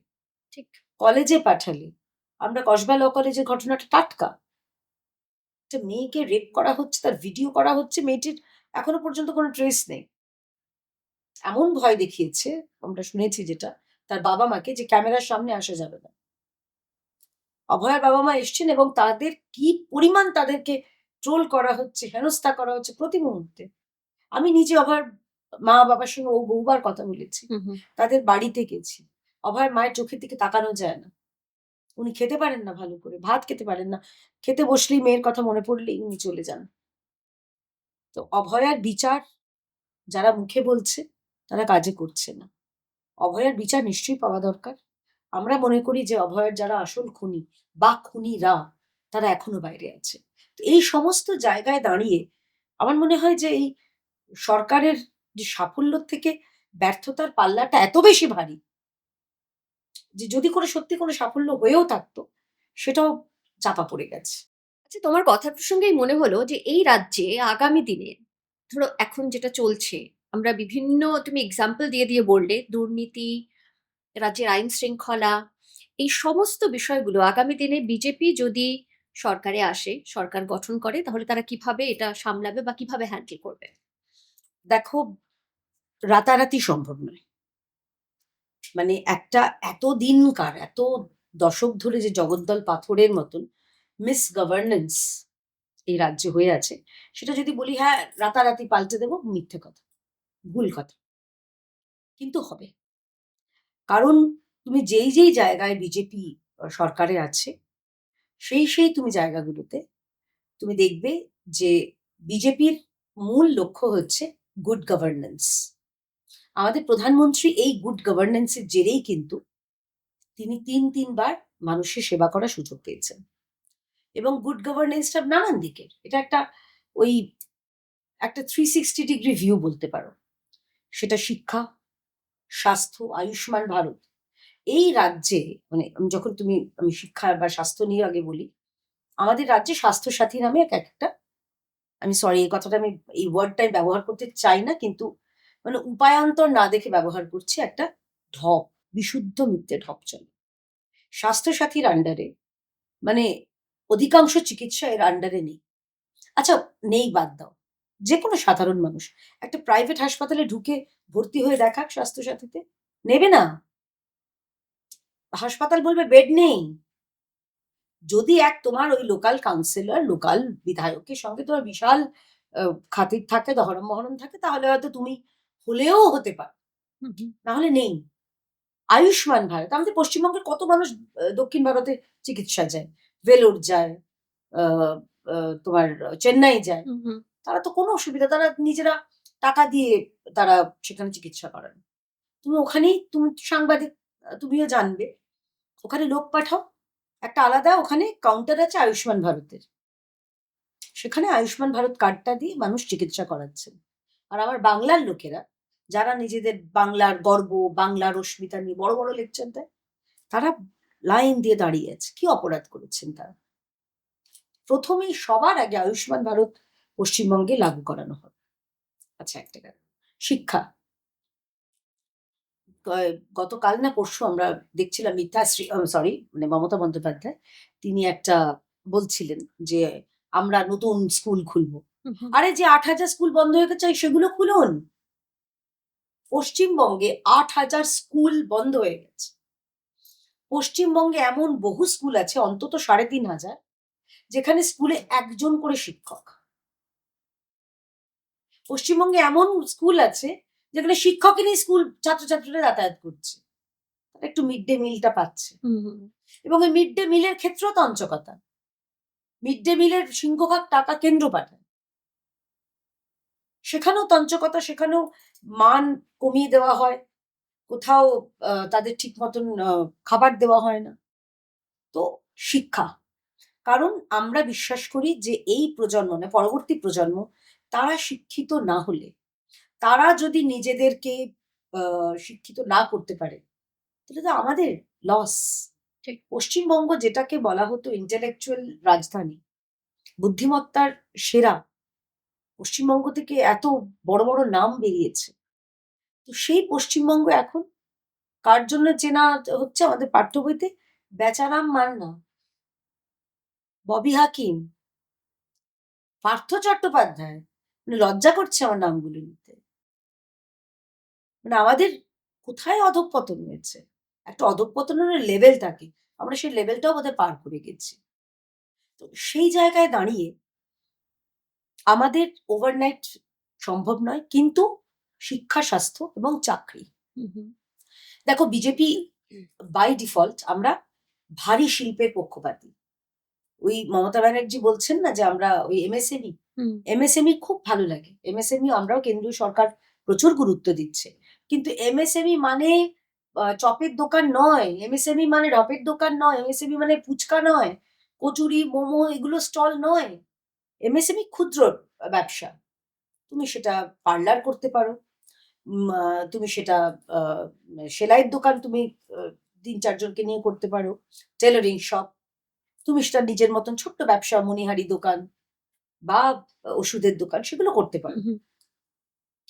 ঠিক। কলেজে পাঠালে, আমরা কসবা ল কলেজের ঘটনাটা টাটকা, একটা মেয়েকে রেপ করা হচ্ছে, তার ভিডিও করা হচ্ছে, মেয়েটির এখনো পর্যন্ত কোনো ট্রেস নেই। এমন ভয় দেখিয়েছে, আমরা শুনেছি যেটা, তার বাবা মাকে, যে ক্যামেরার সামনে আসা যাবে না। অভয়ার বাবা মা এসছেন এবং তাদের কি পরিমাণ তাদেরকে ট্রোল করা হচ্ছে, হেনস্থা করা হচ্ছে প্রতি মুহূর্তে। আমি নিজে অভয়ার মা বাবার সঙ্গে বহুবার কথা বলেছি, হুম হুম। তাদের বাড়িতে গেছি। অভয়ার মায়ের চোখের দিকে তাকানো যায় না, উনি খেতে পারেন না, ভালো করে ভাত খেতে পারেন না, খেতে বসলেই মেয়ের কথা মনে পড়লেই উনি চলে যান। তো অভয়ার বিচার যারা মুখে বলছে তারা কাজে করছে না। অভয়ার বিচার নিশ্চয়ই পাওয়া দরকার। আমরা মনে করি যে অভয়ার যারা আসল খুনি বা খুনিরা, তারা এখনো বাইরে আছে। তো এই সমস্ত জায়গায় দাঁড়িয়ে আমার মনে হয় যে এই সরকারের যে সাফল্যর থেকে ব্যর্থতার পাল্লাটা এত বেশি ভারী যে যদি করে সত্যি কোনো সাফল্য হয়েও থাকতো, সেটাও চাপা পড়ে গেছে। আচ্ছা, তোমার কথার প্রসঙ্গেই মনে হলো যে এই রাজ্যে আগামী দিনে, ধরো এখন যেটা চলছে, আমরা বিভিন্ন, তুমি এক্সাম্পল দিয়ে দিয়ে বললে, দুর্নীতি, রাজ্যের আইন শৃঙ্খলা, এই সমস্ত বিষয়গুলো আগামী দিনে বিজেপি যদি সরকারে আসে, সরকার গঠন করে, তাহলে তারা কিভাবে এটা সামলাবে বা কিভাবে হ্যান্ডেল করবে? দেখো, রাতারাতি সম্ভব নয়। মানে একটা এত দিনকার, এত দশক ধরে যে জগদ্দল পাথরের মতন মিস গভর্নেন্স এই রাজ্যে হয়ে আছে, সেটা যদি বলি হ্যাঁ রাতারাতি পাল্টে দেবো, মিথ্যে কথা, ভুল কথা। কিন্তু হবে, কারণ তুমি যেই যেই জায়গায় বিজেপি সরকারে আছে, সেই তুমি জায়গাগুলোতে তুমি দেখবে যে বিজেপির মূল লক্ষ্য হচ্ছে গুড গভর্নেন্স। আমাদের প্রধানমন্ত্রী এই গুড গভর্নেন্সের জেরেই কিন্তু তিনি তিনবার মানুষের সেবা করার সুযোগ পেয়েছেন। এবং গুড গভর্নেন্সটা নানান দিকের, এটা একটা ওই একটা 360 ডিগ্রি ভিউ বলতে পারো। সেটা শিক্ষা, স্বাস্থ্য, আয়ুষ্মান ভারত। এই রাজ্যে, মানে আমি শিক্ষা বা স্বাস্থ্য নিয়ে আগে বলি, আমাদের রাজ্যে স্বাস্থ্য সাথী নামে একটা, আমি সরি এই কথাটা আমি এই ওয়ার্ডটা আমি ব্যবহার করতে চাই না, কিন্তু মানে উপায়ান্তর না দেখে ব্যবহার করছি, একটা ঢপ, বিশুদ্ধ মিথ্যে ঢপ চলে স্বাস্থ্য সাথীর আন্ডারে। মানে অধিকাংশ চিকিৎসা এর আন্ডারে নেই। আচ্ছা, নেই বাদ দাও, যে কোনো সাধারণ মানুষ একটা প্রাইভেট হাসপাতালে ঢুকে ভর্তি হয়ে দেখাক স্বাস্থ্য সাথীতে, নেবে না। হাসপাতাল বলবে বেড নেই। যদি তোমার ওই লোকাল কাউন্সিলর, লোকাল বিধায়কের সঙ্গে তোমার বিশাল খাতির থাকে, দহরম মহরম থাকে, তাহলে হয়তো তুমি হলেও হতে পারো, নাহলে নেই। আয়ুষ্মান ভারত, আমাদের পশ্চিমবঙ্গের কত মানুষ দক্ষিণ ভারতে চিকিৎসা যায়, ভেলোর যায়, আহ, তোমার চেন্নাই যায়, হুম হুম। তারা তো কোনো অসুবিধা, তারা নিজেরা টাকা দিয়ে তারা সেখানে চিকিৎসা করান। তুমি ওখানেই, তুমি সাংবাদিক, তুমিও জানবে ওখানে লোক পাঠাও, একটা আলাদা ওখানে কাউন্টার আছে আয়ুষ্মান ভারতের, সেখানে আয়ুষ্মান ভারত কার্ডটা দিয়ে মানুষ চিকিৎসা করাচ্ছেন। আর আমার বাংলার লোকেরা যারা নিজেদের বাংলার গর্ব, বাংলার অস্মিতা নিয়ে বড় বড় লেকচার দেয়, তারা লাইন দিয়ে দাঁড়িয়ে আছে। কি অপরাধ করেছেন তারা? প্রথমেই সবার আগে আয়ুষ্মান ভারত পশ্চিমবঙ্গে লাগু করানো হবে। আচ্ছা, একটা গেল। শিক্ষা। গতকাল না পরশু আমরা দেখছিলাম মিথ্যাশ্রী, সরি, মানে মমতা বন্দ্যোপাধ্যায়, তিনি একটা বলছিলেন যে আমরা নতুন স্কুল খুলবো। আরে যে 8,000 স্কুল বন্ধ হয়ে গেছে সেগুলো খুলুন। পশ্চিমবঙ্গে 8,000 স্কুল বন্ধ হয়ে গেছে। পশ্চিমবঙ্গে এমন বহু স্কুল আছে, অন্তত 3,500, যেখানে স্কুলে একজন করে শিক্ষক। পশ্চিমবঙ্গে এমন স্কুল আছে যেখানে শিক্ষকই নেই, স্কুল ছাত্রছাত্রীরা যাতায়াত করছে, তারা একটু মিড ডে মিলটা পাচ্ছে। এবং এই মিড ডে মিলের ক্ষেত্রেও তঞ্চকতা। মিড ডে মিলের সিংহভাগ টাকা কেন্দ্র পাঠায়, সেখানেও তঞ্চকতা, সেখানেও মান কমিয়ে দেওয়া হয়, কোথাও তাদের ঠিক মতন খাবার দেওয়া হয় না। তো শিক্ষা, কারণ আমরা বিশ্বাস করি যে এই প্রজন্ম, মানে পরবর্তী প্রজন্ম, তারা শিক্ষিত না হলে, তারা যদি নিজেদেরকে শিক্ষিত না করতে পারে, তাহলে তো আমাদের লস। ঠিক। পশ্চিমবঙ্গ যেটাকে বলা হতো ইন্টেলেকচুয়াল রাজধানী, বুদ্ধিমত্তার সেরা, পশ্চিমবঙ্গ থেকে এত বড় বড় নাম বেরিয়েছে। তো সেই পশ্চিমবঙ্গ এখন কার জন্য চেনা হচ্ছে আমাদের পাঠ্য বইতে? বেচারাম মান্না, ববি হাকিম, পার্থ চট্টোপাধ্যায়। মানে লজ্জা করছে আমার নামগুলো নিতে। মানে আমাদের কোথায় অধঃপতন হয়েছে? একটা অধঃপতনের লেভেল থাকে, আমরা সেই লেভেলটাও বোধহয় পার করে গেছি। তো সেই জায়গায় দাঁড়িয়ে আমাদের ওভারনাইট সম্ভব নয়, কিন্তু শিক্ষা, স্বাস্থ্য এবং চাকরি। দেখো, বিজেপি বাই ডিফল্ট আমরা ভারী শিল্পের পক্ষপাতী। ওই মমতা ব্যানার্জি বলছেন না যে আমরা ওই এমএসএমই, এমএসএমই খুব ভালো লাগে। এমএসএমই আমরাও, কেন্দ্রীয় সরকার প্রচুর গুরুত্ব দিচ্ছে, কিন্তু এমএসএমই মানে চপের দোকান নয়, এমএসএমই মানে রপের দোকান নয়, এমএসএমই মানে ফুচকা নয়, কচুরি, মোমো, এগুলো স্টল নয়। এমএসএমই ক্ষুদ্র ব্যবসা। তুমি সেটা পার্লার করতে পারো, তুমি সেটা সেলাইয়ের দোকান, তুমি 3-4 জনকে নিয়ে করতে পারো, টেলারিং শপ, তুমি সেটা নিজের মতন ছোট্ট ব্যবসা, মণিহারি দোকান বা ওষুধের দোকান, সেগুলো করতে পারো।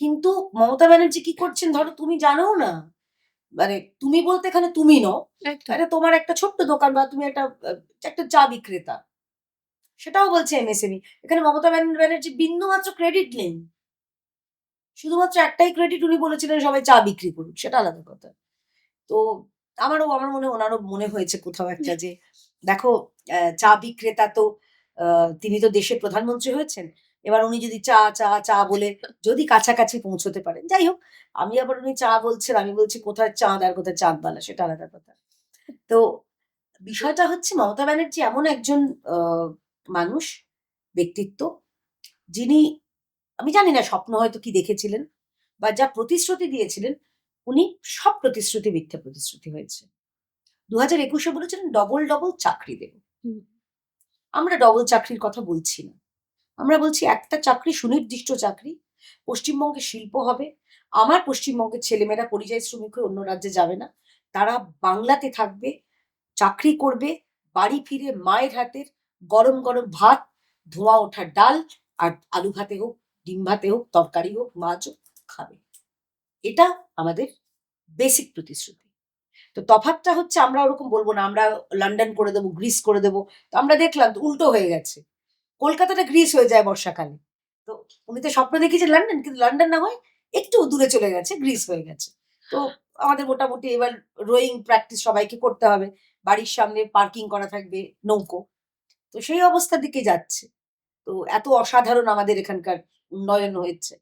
কিন্তু মমতা ব্যানার্জি কি করছেন, ধরো তুমি জানো না, মানে তুমি বলতে এখানে তুমি নও, এটা তোমার একটা ছোট্ট দোকান বা তুমি একটা চা বিক্রেতা, সেটাও বলছে এমএসএমই। এখানে মমতা ব্যানার্জি বিন্দু মাত্র ক্রেডিট নেই। শুধুমাত্র একটাই ক্রেডিট, উনি বলেছিলেন সবাই চা বিক্রি করুন, সেটা আলাদা কথা। তো আমার ওনারও মনে হয়েছে কোথাও একটা যে দেখো, চা বিক্রেতা তো তিনি তো দেশের প্রধানমন্ত্রী হয়েছেন, এবার উনি যদি চা চা চা বলে যদি কাছাকাছি পৌঁছতে পারেন, যাই হোক। আমি আবার, উনি চা বলছেন, আমি বলছি কোথায় চাঁদ আর কোথায় চাঁদবালা, সেটা আলাদা কথা। তো বিষয়টা হচ্ছে, মমতা ব্যানার্জি এমন একজন মানুষ, ব্যক্তিত্ব, যিনি, আমি জানি না স্বপ্ন হয়তো কি দেখেছিলেন বা যা প্রতিশ্রুতি দিয়েছিলেন, উনি সব প্রতিশ্রুতি মিথ্যে প্রতিশ্রুতি হয়েছে। 2021-এ বলেছিলেন ডবল ডবল চাকরি দেব। আমরা ডবল চাকরির কথা বলছি না, আমরা বলছি একটা চাকরি, সুনির্দিষ্ট চাকরি, পশ্চিমবঙ্গে শিল্প হবে। আমার পশ্চিমবঙ্গের ছেলেমেয়েরা পরিযায়ী শ্রমিক হয়ে অন্য রাজ্যে যাবে না, তারা বাংলাতে থাকবে, চাকরি করবে, বাড়ি ফিরে মায়ের হাতের গরম গরম ভাত, ধোঁয়া ওঠা ডাল, আর আলু ভাতে হোক, ডিম ভাতে হোক, তরকারি হোক, মাছ হোক, খাবে। এটা আমাদের বেসিক প্রতিশ্রুতি। তো তফাৎটা হচ্ছে, আমরা ওরকম বলবো না আমরা লন্ডন করে দেবো, গ্রিস করে দেবো। তো আমরা দেখলাম তো উল্টো হয়ে গেছে, কলকাতাটা গ্রিস হয়ে যায় বর্ষাকালে। তো উনি তো স্বপ্ন দেখিয়েছে লন্ডন, কিন্তু লন্ডন না হয় একটু দূরে চলে গেছে, গ্রিস হয়ে গেছে। তো আমাদের মোটামুটি এবার রোয়িং প্র্যাকটিস সবাইকে করতে হবে, বাড়ির সামনে পার্কিং করা থাকবে নৌকো। তো সেই অবস্থার দিকে যাচ্ছে। তো এত অসাধারণ আমাদের এখানকার উন্নয়ন হয়েছে।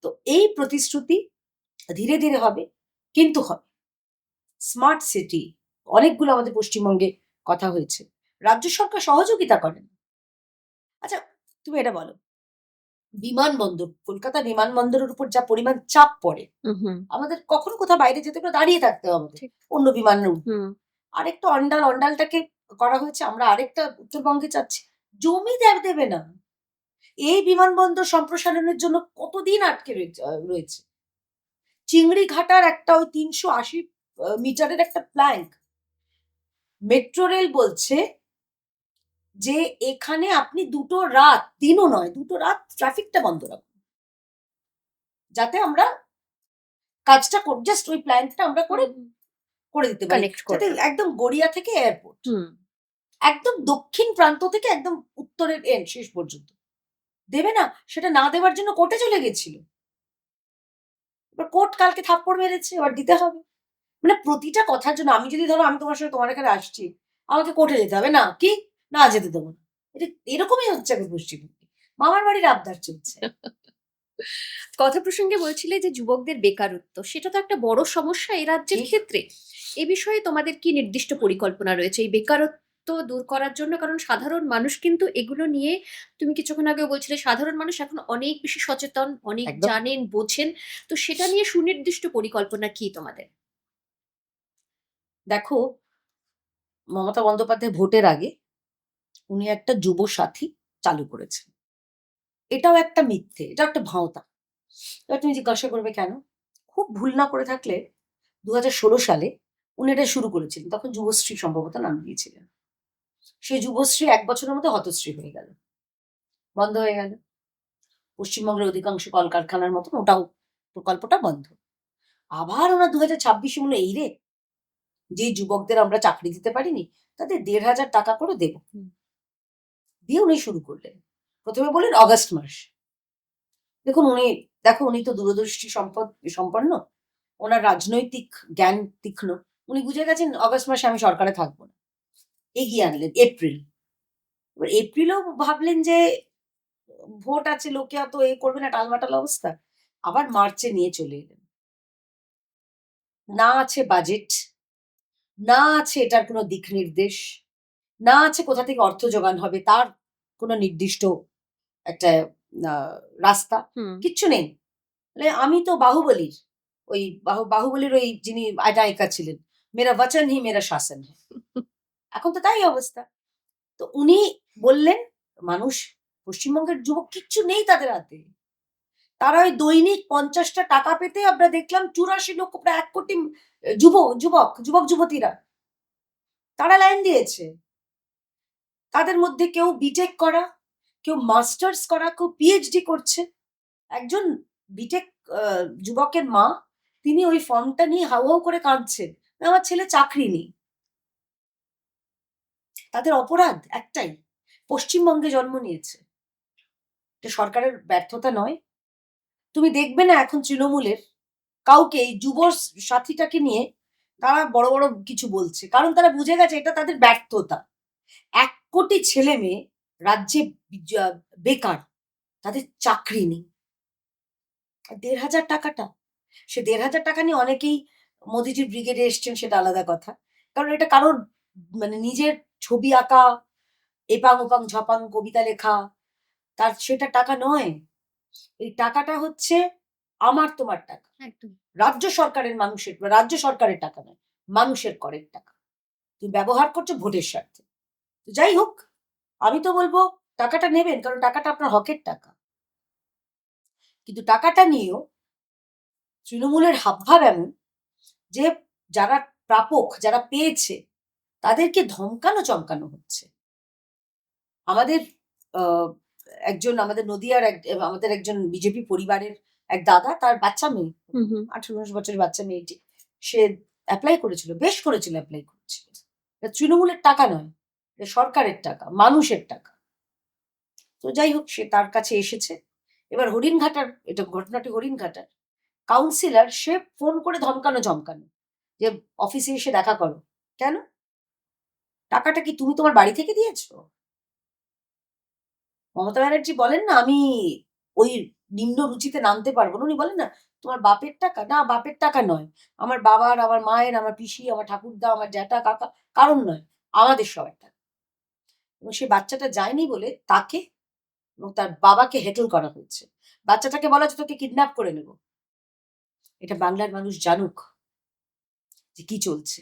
তো এই প্রতিশ্রুতি ধীরে ধীরে হবে, কিন্তু হবে। স্মার্ট সিটি, অনেকগুলো আমাদের পশ্চিমবঙ্গে কথা হয়েছে, রাজ্য সরকার সহযোগিতা করেন। আচ্ছা, তুমি এটা বলো, বিমানবন্দর, কলকাতা বিমানবন্দরের উপর যা পরিমাণ চাপ পড়ে, আমাদের কখন কোথাও বাইরে যেতে পারে, দাঁড়িয়ে থাকতে হবে, অন্য বিমানে উঠতে। আরেকটা অন্ডালটাকে করা হয়েছে, আমরা আরেকটা উত্তরবঙ্গে চাচ্ছি, জমি দেবে না। এই বিমানবন্দর সম্প্রসারণের জন্য কতদিন আটকে রয়েছে। চিংড়ি ঘাটার একটা ওই 380 মিটারের একটা প্ল্যাঙ্ক, মেট্রো রেল বলছে যে এখানে আপনি 2টো রাত, দিনও নয় 2টো রাত ট্রাফিকটা বন্ধ রাখুন, যাতে আমরা কাজটা জাস্ট ওই প্ল্যানটা আমরা করে দিতে পারি, কানেক্ট যাতে করতে। একদম গড়িয়া থেকে এয়ারপোর্ট, হুম। একদম দক্ষিণ প্রান্ত থেকে একদম উত্তরের এন্ড শেষ পর্যন্ত দেবে না। সেটা না দেওয়ার জন্য কোর্টে চলে গেছিল, এবার কোর্ট কালকে থাপ্পড় মেরেছে, এবার দিতে হবে। মানে প্রতিটা কথার জন্য আমি যদি ধরো আমি তোমার সাথে তোমার এখানে আসছি, আমাকে কোর্টে যেতে হবে না, কি না যেতে দেবো না, এটা এরকমই হচ্ছে এখন পশ্চিমবঙ্গে, মামার বাড়ির আবদার চলছে। কথা প্রসঙ্গে বলছিলে যে যুবকদের বেকারত্ব, সেটা তো একটা বড় সমস্যা এই রাজ্যের ঠিক। ক্ষেত্রে। এ বিষয়ে তোমাদের কি নির্দিষ্ট পরিকল্পনা রয়েছে এই বেকারত্ব দূর করার জন্য? কারণ সাধারণ মানুষ কিন্তু এগুলো নিয়ে, তুমি কিছুক্ষণ আগেও বলছিলে সাধারণ মানুষ এখন অনেক বেশি সচেতন, অনেক একদম। জানেন, বোঝেন। তো সেটা নিয়ে সুনির্দিষ্ট পরিকল্পনা কি তোমাদের? দেখো, মমতা বন্দ্যোপাধ্যায় ভোটের আগে উনি একটা যুব সাথী চালু করেছেন। এটাও একটা মিথ্যে, এটাও একটা ভাঁওতা। এবার তুমি জিজ্ঞাসা করবে কেন? খুব ভুল না করে থাকলে 2016 সালে উনি এটা শুরু করেছিলেন, তখন যুবশ্রী সম্ভবত নাম দিয়েছিলেন। সেই যুবশ্রী 1 বছরের মধ্যে হতশ্রী হয়ে গেল, বন্ধ হয়ে গেল। পশ্চিমবঙ্গের অধিকাংশ কলকারখানার মতন ওটাও, প্রকল্পটা বন্ধ। আবার ওনার 2026 মনে এই রে, যে যুবকদের আমরা চাকরি দিতে পারিনি তাদের 1,500 টাকা করে দেব, দিয়ে উনি শুরু করলেন। প্রথমে বললেন অগাস্ট মাস। দেখুন উনি তো দূরদর্শী সম্পন্ন, ওনার রাজনৈতিক জ্ঞান তীক্ষ্ণ, উনি বুঝে গেছেন অগাস্ট মাসে আমি সরকারে থাকবো না, এগিয়ে আনলেন এপ্রিল। এবার এপ্রিলও ভাবলেন যে ভোট আছে, লোকে অত এ করবে না, টালমাটাল অবস্থা। আবার মার্চে নিয়ে চলে এলেন। না আছে বাজেট, না আছে এটার কোনো দিক নির্দেশ, না আছে কোথা থেকে অর্থ যোগান হবে তার কোনো নির্দিষ্ট একটা রাস্তা, হুম। কিচ্ছু নেই। মানে আমি তো বাহুবলীর ওই বাহুবলীর ওই যিনি নায়িকা ছিলেন, মেরা বচন হি মেরা শাসন হ্যায়, এখন তো তাই অবস্থা। তো উনি বললেন, মানুষ, পশ্চিমবঙ্গের যুবক কিচ্ছু নেই তাদের হাতে, তারা ওই দৈনিক 50টা টাকা পেতে আমরা দেখলাম 84 লক্ষ, প্রায় 1 কোটি যুবক যুবতীরা তারা লাইন দিয়েছে। তাদের মধ্যে কেউ বিটেক করা, কেউ মাস্টার্স করা, কেউ পিএইচডি করছে। একজন বিটেক যুবকের মা, তিনি ওই ফর্মটা নিয়ে হাউ হাউ করে কাঁদছেন, আমার ছেলে চাকরি নেই। তাদের অপরাধ একটাই, পশ্চিমবঙ্গে জন্ম নিয়েছে। এটা সরকারের ব্যর্থতা নয়। তুমি দেখবে না এখন তৃণমূলের কাউকে এই যুব সাথীটাকে নিয়ে তারা বড় বড় কিছু বলছে, কারণ তারা বুঝে গেছে এটা তাদের ব্যর্থতা। 1 কোটি ছেলে মেয়ে রাজ্যে বেকার, তাদের চাকরি নেই। 1,500 টাকাটা, সে 1,500 টাকা নিয়ে অনেকেই মোদিজির ব্রিগেডে এসছেন, সেটা আলাদা কথা। কারণ এটা কারোর মানে নিজের ছবি আঁকা, এপাং ওপাং ঝপাং কবিতা লেখা, তার সেটা টাকা নয়। এই টাকাটা হচ্ছে আমার তোমার টাকা, একদম। রাজ্য সরকারের মানুষের, রাজ্য সরকারের টাকা নয়, মানুষের করের টাকা। তুমি ব্যবহার করছো ভোটের স্বার্থে। তো যাই হোক, আমি তো বলবো টাকাটা নেবেন, কারণ টাকাটা আপনার হকের টাকা। কিন্তু টাকাটা নিয়েও তৃণমূলের হাবভাব এমন যে যারা প্রাপক, যারা পেয়েছে, তাদেরকে ধমকানো চমকানো হচ্ছে। আমাদের আমাদের নদিয়ার আমাদের একজন বিজেপি পরিবারের এক দাদা, তার বাচ্চা মেয়ে, হুম, হুম। 18-19 বছরের বাচ্চা মেয়েটি, সে অ্যাপ্লাই করেছিল, বেশ করেছিল, অ্যাপ্লাই করেছিল। এটা তৃণমূলের টাকা নয়, এটা সরকারের টাকা, মানুষের টাকা। তো যাই হোক, সে তার কাছে এসেছে। এবার হরিণঘাটার, এটা ঘটনাটি হরিণঘাটার কাউন্সিলর, সে ফোন করে ধমকানো চমকানো যে অফিসে এসে দেখা করো। কেন? টাকাটা কি তুমি তোমার বাড়ি থেকে দিয়েছো? মমতা ব্যানার্জি বলেন না, আমি ওই নিম্ন রুচিতে নামতে পারবো না। উনি বলেন না, তোমার বাপের টাকা? না, বাপের টাকা নয়, আমার বাবার, আমার মায়ের, আমার পিসি, আমার ঠাকুরদা, আমার জ্যাঠা কাকা, কারণ নয়, আমাদের সবার টাকা। এবং সে বাচ্চাটা যায়নি বলে তাকে এবং তার বাবাকে হেটল করা হয়েছে। বাচ্চাটাকে বলা হচ্ছে তোকে কিডন্যাপ করে নেব। এটা বাংলার মানুষ জানুক যে কি চলছে।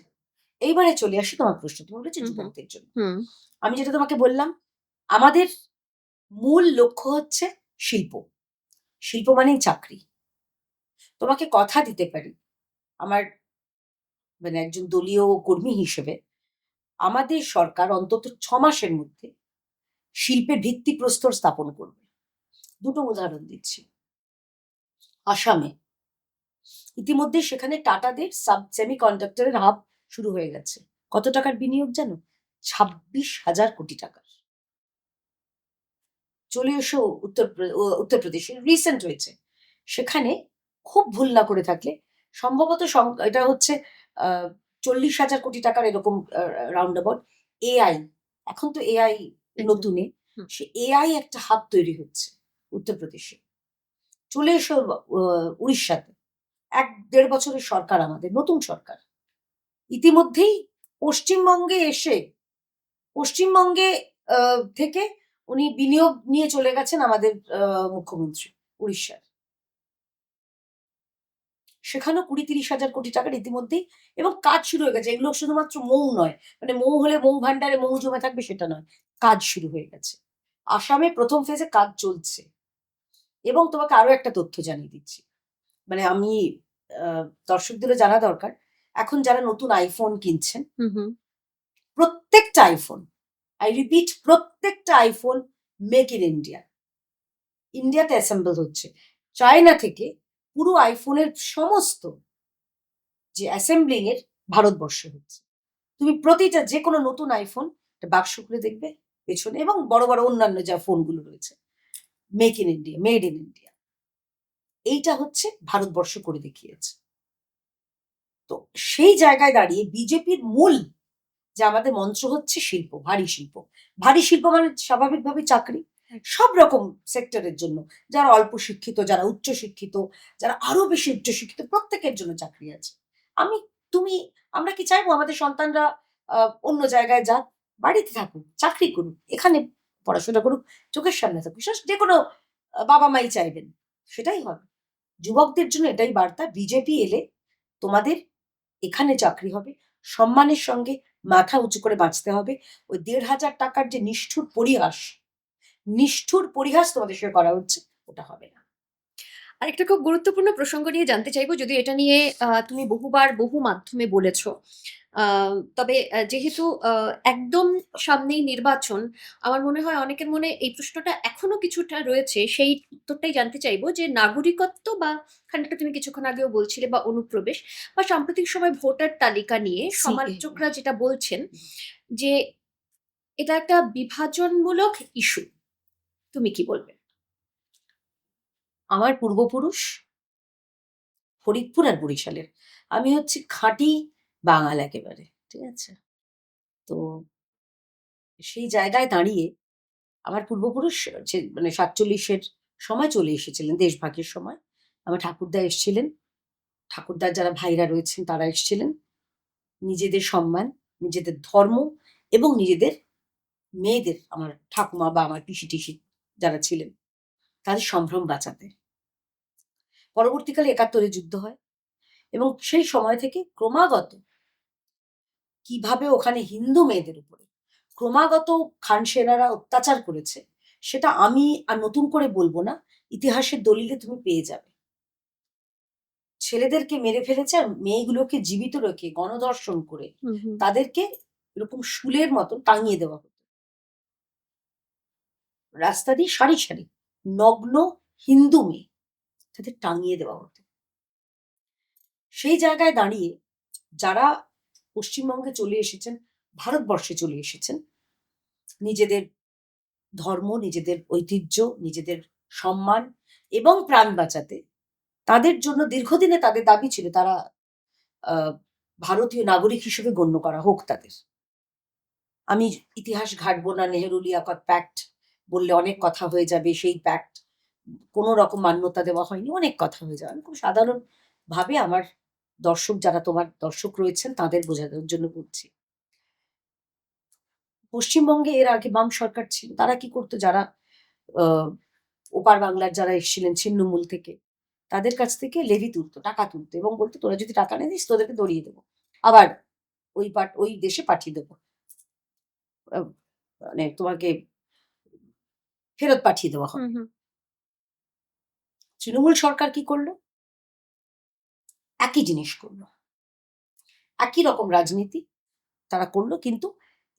এইবারে চলে আসি তোমার প্রশ্ন, তুমি বলেছো হুম হুম। যুবকদের জন্য। হুম আমি যেটা তোমাকে বললাম, আমাদের মূল লক্ষ্য হচ্ছে শিল্প। শিল্প মানেই চাকরি। তোমাকে কথা দিতে পারি, আমার মানে একজন দলীয় কর্মী হিসেবে, আমাদের সরকার অন্তত 6 মাসের মধ্যে শিল্পের ভিত্তিপ্রস্তর স্থাপন করবে। দুটো উদাহরণ দিচ্ছি। আসামে ইতিমধ্যে সেখানে টাটাদের সেমিকন্ডাক্টরের হাব শুরু হয়ে গেছে। কত টাকার বিনিয়োগ জানো? 26,000 কোটি টাকার। চলে এসো উত্তরপ্রদেশে, রিসেন্ট হয়েছে। সেখানে খুব ভুল না করে থাকলে সম্ভবত এটা হচ্ছে 40,000 কোটি টাকার এরকম রাউন্ড অ্যাবাউট। এআই, এখন তো এআই একদম। নতুনে, হুম। সে এআই একটা হাব তৈরি হচ্ছে উত্তরপ্রদেশে। চলে এসো উড়িষ্যাতে, 1-1.5 বছরের সরকার, আমাদের নতুন সরকার ইতিমধ্যেই পশ্চিমবঙ্গে থেকে উনি বিনিয়োগ নিয়ে চলে গেছেন আমাদের মুখ্যমন্ত্রী উড়িষ্যার। সেখানেও 20-30 হাজার কোটি টাকার ইতিমধ্যেই, এবং কাজ শুরু হয়ে গেছে। এগুলো শুধুমাত্র মৌ নয়, মানে মৌ হলে মৌ ভান্ডারে মৌ জমে থাকবে সেটা নয়, কাজ শুরু হয়ে গেছে। আসামে প্রথম ফেজে কাজ চলছে। এবং তোমাকে আরো একটা তথ্য জানিয়ে দিচ্ছি, মানে আমি দর্শকদেরও জানা দরকার, এখন যারা নতুন আইফোন কিনছেন, হুম হুম। প্রত্যেকটা আইফোন, আই রিপিট, প্রত্যেকটা আইফোন মেক ইন ইন্ডিয়া, ইন্ডিয়াতে অ্যাসেম্বল হচ্ছে। চায়না থেকে পুরো আইফোনের সমস্ত যে অ্যাসেম্বলিং এর ভারতবর্ষে হচ্ছে। তুমি প্রতিটা যে কোনো নতুন আইফোন বাক্স খুলে দেখবে পেছনে, এবং বড় বড় অন্যান্য যা ফোনগুলো রয়েছে, make in India, made in India, এইটা হচ্ছে ভারতবর্ষ করে দেখিয়েছে। তো সেই জায়গায় দাঁড়িয়ে বিজেপির মূল যে আমাদের মন্ত্র হচ্ছে শিল্প, ভারী শিল্প। ভারী শিল্প মানে স্বাভাবিকভাবে চাকরি, সব রকম সেক্টরের জন্য, যারা অল্প শিক্ষিত, যারা উচ্চ শিক্ষিত, যারা আরো বেশি উচ্চ শিক্ষিত, প্রত্যেকের জন্য চাকরি আছে। আমি, তুমি, আমরা কি চাইবো আমাদের সন্তানরা অন্য জায়গায় যাক? বাড়িতে থাকুক, চাকরি করুক, এখানে পড়াশোনা করুক, চোখের সামনে থাকুক, যে কোনো বাবা মাই চাইবেন, সেটাই হবে। যুবকদের জন্য এটাই বার্তা, বিজেপি এলে তোমাদের এখানে চাকরি হবে, সম্মানের সঙ্গে মাথা উঁচু করে বাঁচতে হবে। ওই 1,500 টাকার যে নিষ্ঠুর পরিহাস তোমাদের সঙ্গে করা হচ্ছে, ওটা হবে না। আরেকটা খুব গুরুত্বপূর্ণ প্রসঙ্গ নিয়ে জানতে চাইবো, যদিও এটা নিয়ে তুমি বহুবার বহু মাধ্যমে বলেছো। তবে যেহেতু একদম সামনেই নির্বাচন, আমার মনে হয় অনেকের মনে এই প্রশ্নটা এখনো কিছুটা রয়েছে। সেই উত্তরটাই জানতে চাইবো যে নাগরিকত্ব, বা খানিকটা তুমি কিছুক্ষণ আগেও বলছিলে, বা অনুপ্রবেশ, বা সাম্প্রতিক সময় ভোটার তালিকা নিয়ে সমালোচকরা যেটা বলছেন যে এটা একটা বিভাজনমূলক ইস্যু, তুমি কি বলবে? আমার পূর্বপুরুষ ফরিদপুর আর বরিশালের, আমি হচ্ছে খাঁটি বাঙাল একেবারে, ঠিক আছে? তো সেই জায়গায় দাঁড়িয়ে আমার পূর্বপুরুষ মানে 47-এর সময় চলে এসেছিলেন, দেশভাগের সময়। আমার ঠাকুরদা এসছিলেন, ঠাকুরদার যারা ভাইরা রয়েছেন তারা এসছিলেন, নিজেদের সম্মান, নিজেদের ধর্ম এবং নিজেদের মেয়েদের, আমার ঠাকুমা বা আমার পিসি টিসি যারা ছিলেন, তাদের সম্ভ্রম বাঁচাতে। পরবর্তীকালে 71-এ যুদ্ধ হয়, এবং সেই সময় থেকে ক্রমাগত কিভাবে ওখানে হিন্দু মেয়েদের উপরে ক্রমাগত খান সেনারা অত্যাচার করেছে, সেটা আমি আর নতুন করে বলবো না, ইতিহাসের দলিলে তুমি পেয়ে যাবে। ছেলেদেরকে মেরে ফেলেছে, আর মেয়েগুলোকে জীবিত রেখে গণধর্ষণ করে হুম হুম। তাদেরকে এরকম শুলের মতো টাঙিয়ে দেওয়া হতো। রাস্তা দিয়ে সারি সারি নগ্ন হিন্দু মেয়ে তাদের টাঙিয়ে দেওয়া হতো। সেই জায়গায় দাঁড়িয়ে যারা পশ্চিমবঙ্গে চলে এসেছেন, ভারতবর্ষে চলে এসেছেন, নিজেদের ধর্ম, নিজেদের ঐতিহ্য, নিজেদের সম্মান এবং প্রাণ বাঁচাতে, তাদের জন্য দীর্ঘদিনে তাদের দাবি ছিল তারা ভারতীয় নাগরিক হিসেবে গণ্য করা হোক তাদের। আমি ইতিহাস ঘাটবো না, নেহেরু লিয়াকত প্যাক্ট বললে অনেক কথা হয়ে যাবে, সেই প্যাক্ট কোনো রকম মান্যতা দেওয়া হয়নি, অনেক কথা হয়ে যাবে। আমি খুব সাধারণ ভাবে আমার দর্শক, যারা তোমার দর্শক রয়েছেন, তাদের বোঝানোর জন্য বলছি। পশ্চিমবঙ্গে এর আগে বাম সরকার ছিল, তারা কি করতো, যারা আহ, ওপার বাংলার যারা এসেছিলেন ছিন্নমূল থেকে, তাদের কাছ থেকে লেভি তুলতো, টাকা তুলতো, এবং বলতো তোরা যদি টাকা না দিস তোদেরকে দড়িয়ে দেবো। আবার ওই দেশে পাঠিয়ে দেবো, আহ, মানে তোমাকে ফেরত পাঠিয়ে দেওয়া হবে। হুম হুম তৃণমূল সরকার কি করলো? একই জিনিস করলো, একই রকম রাজনীতি তারা করলো, কিন্তু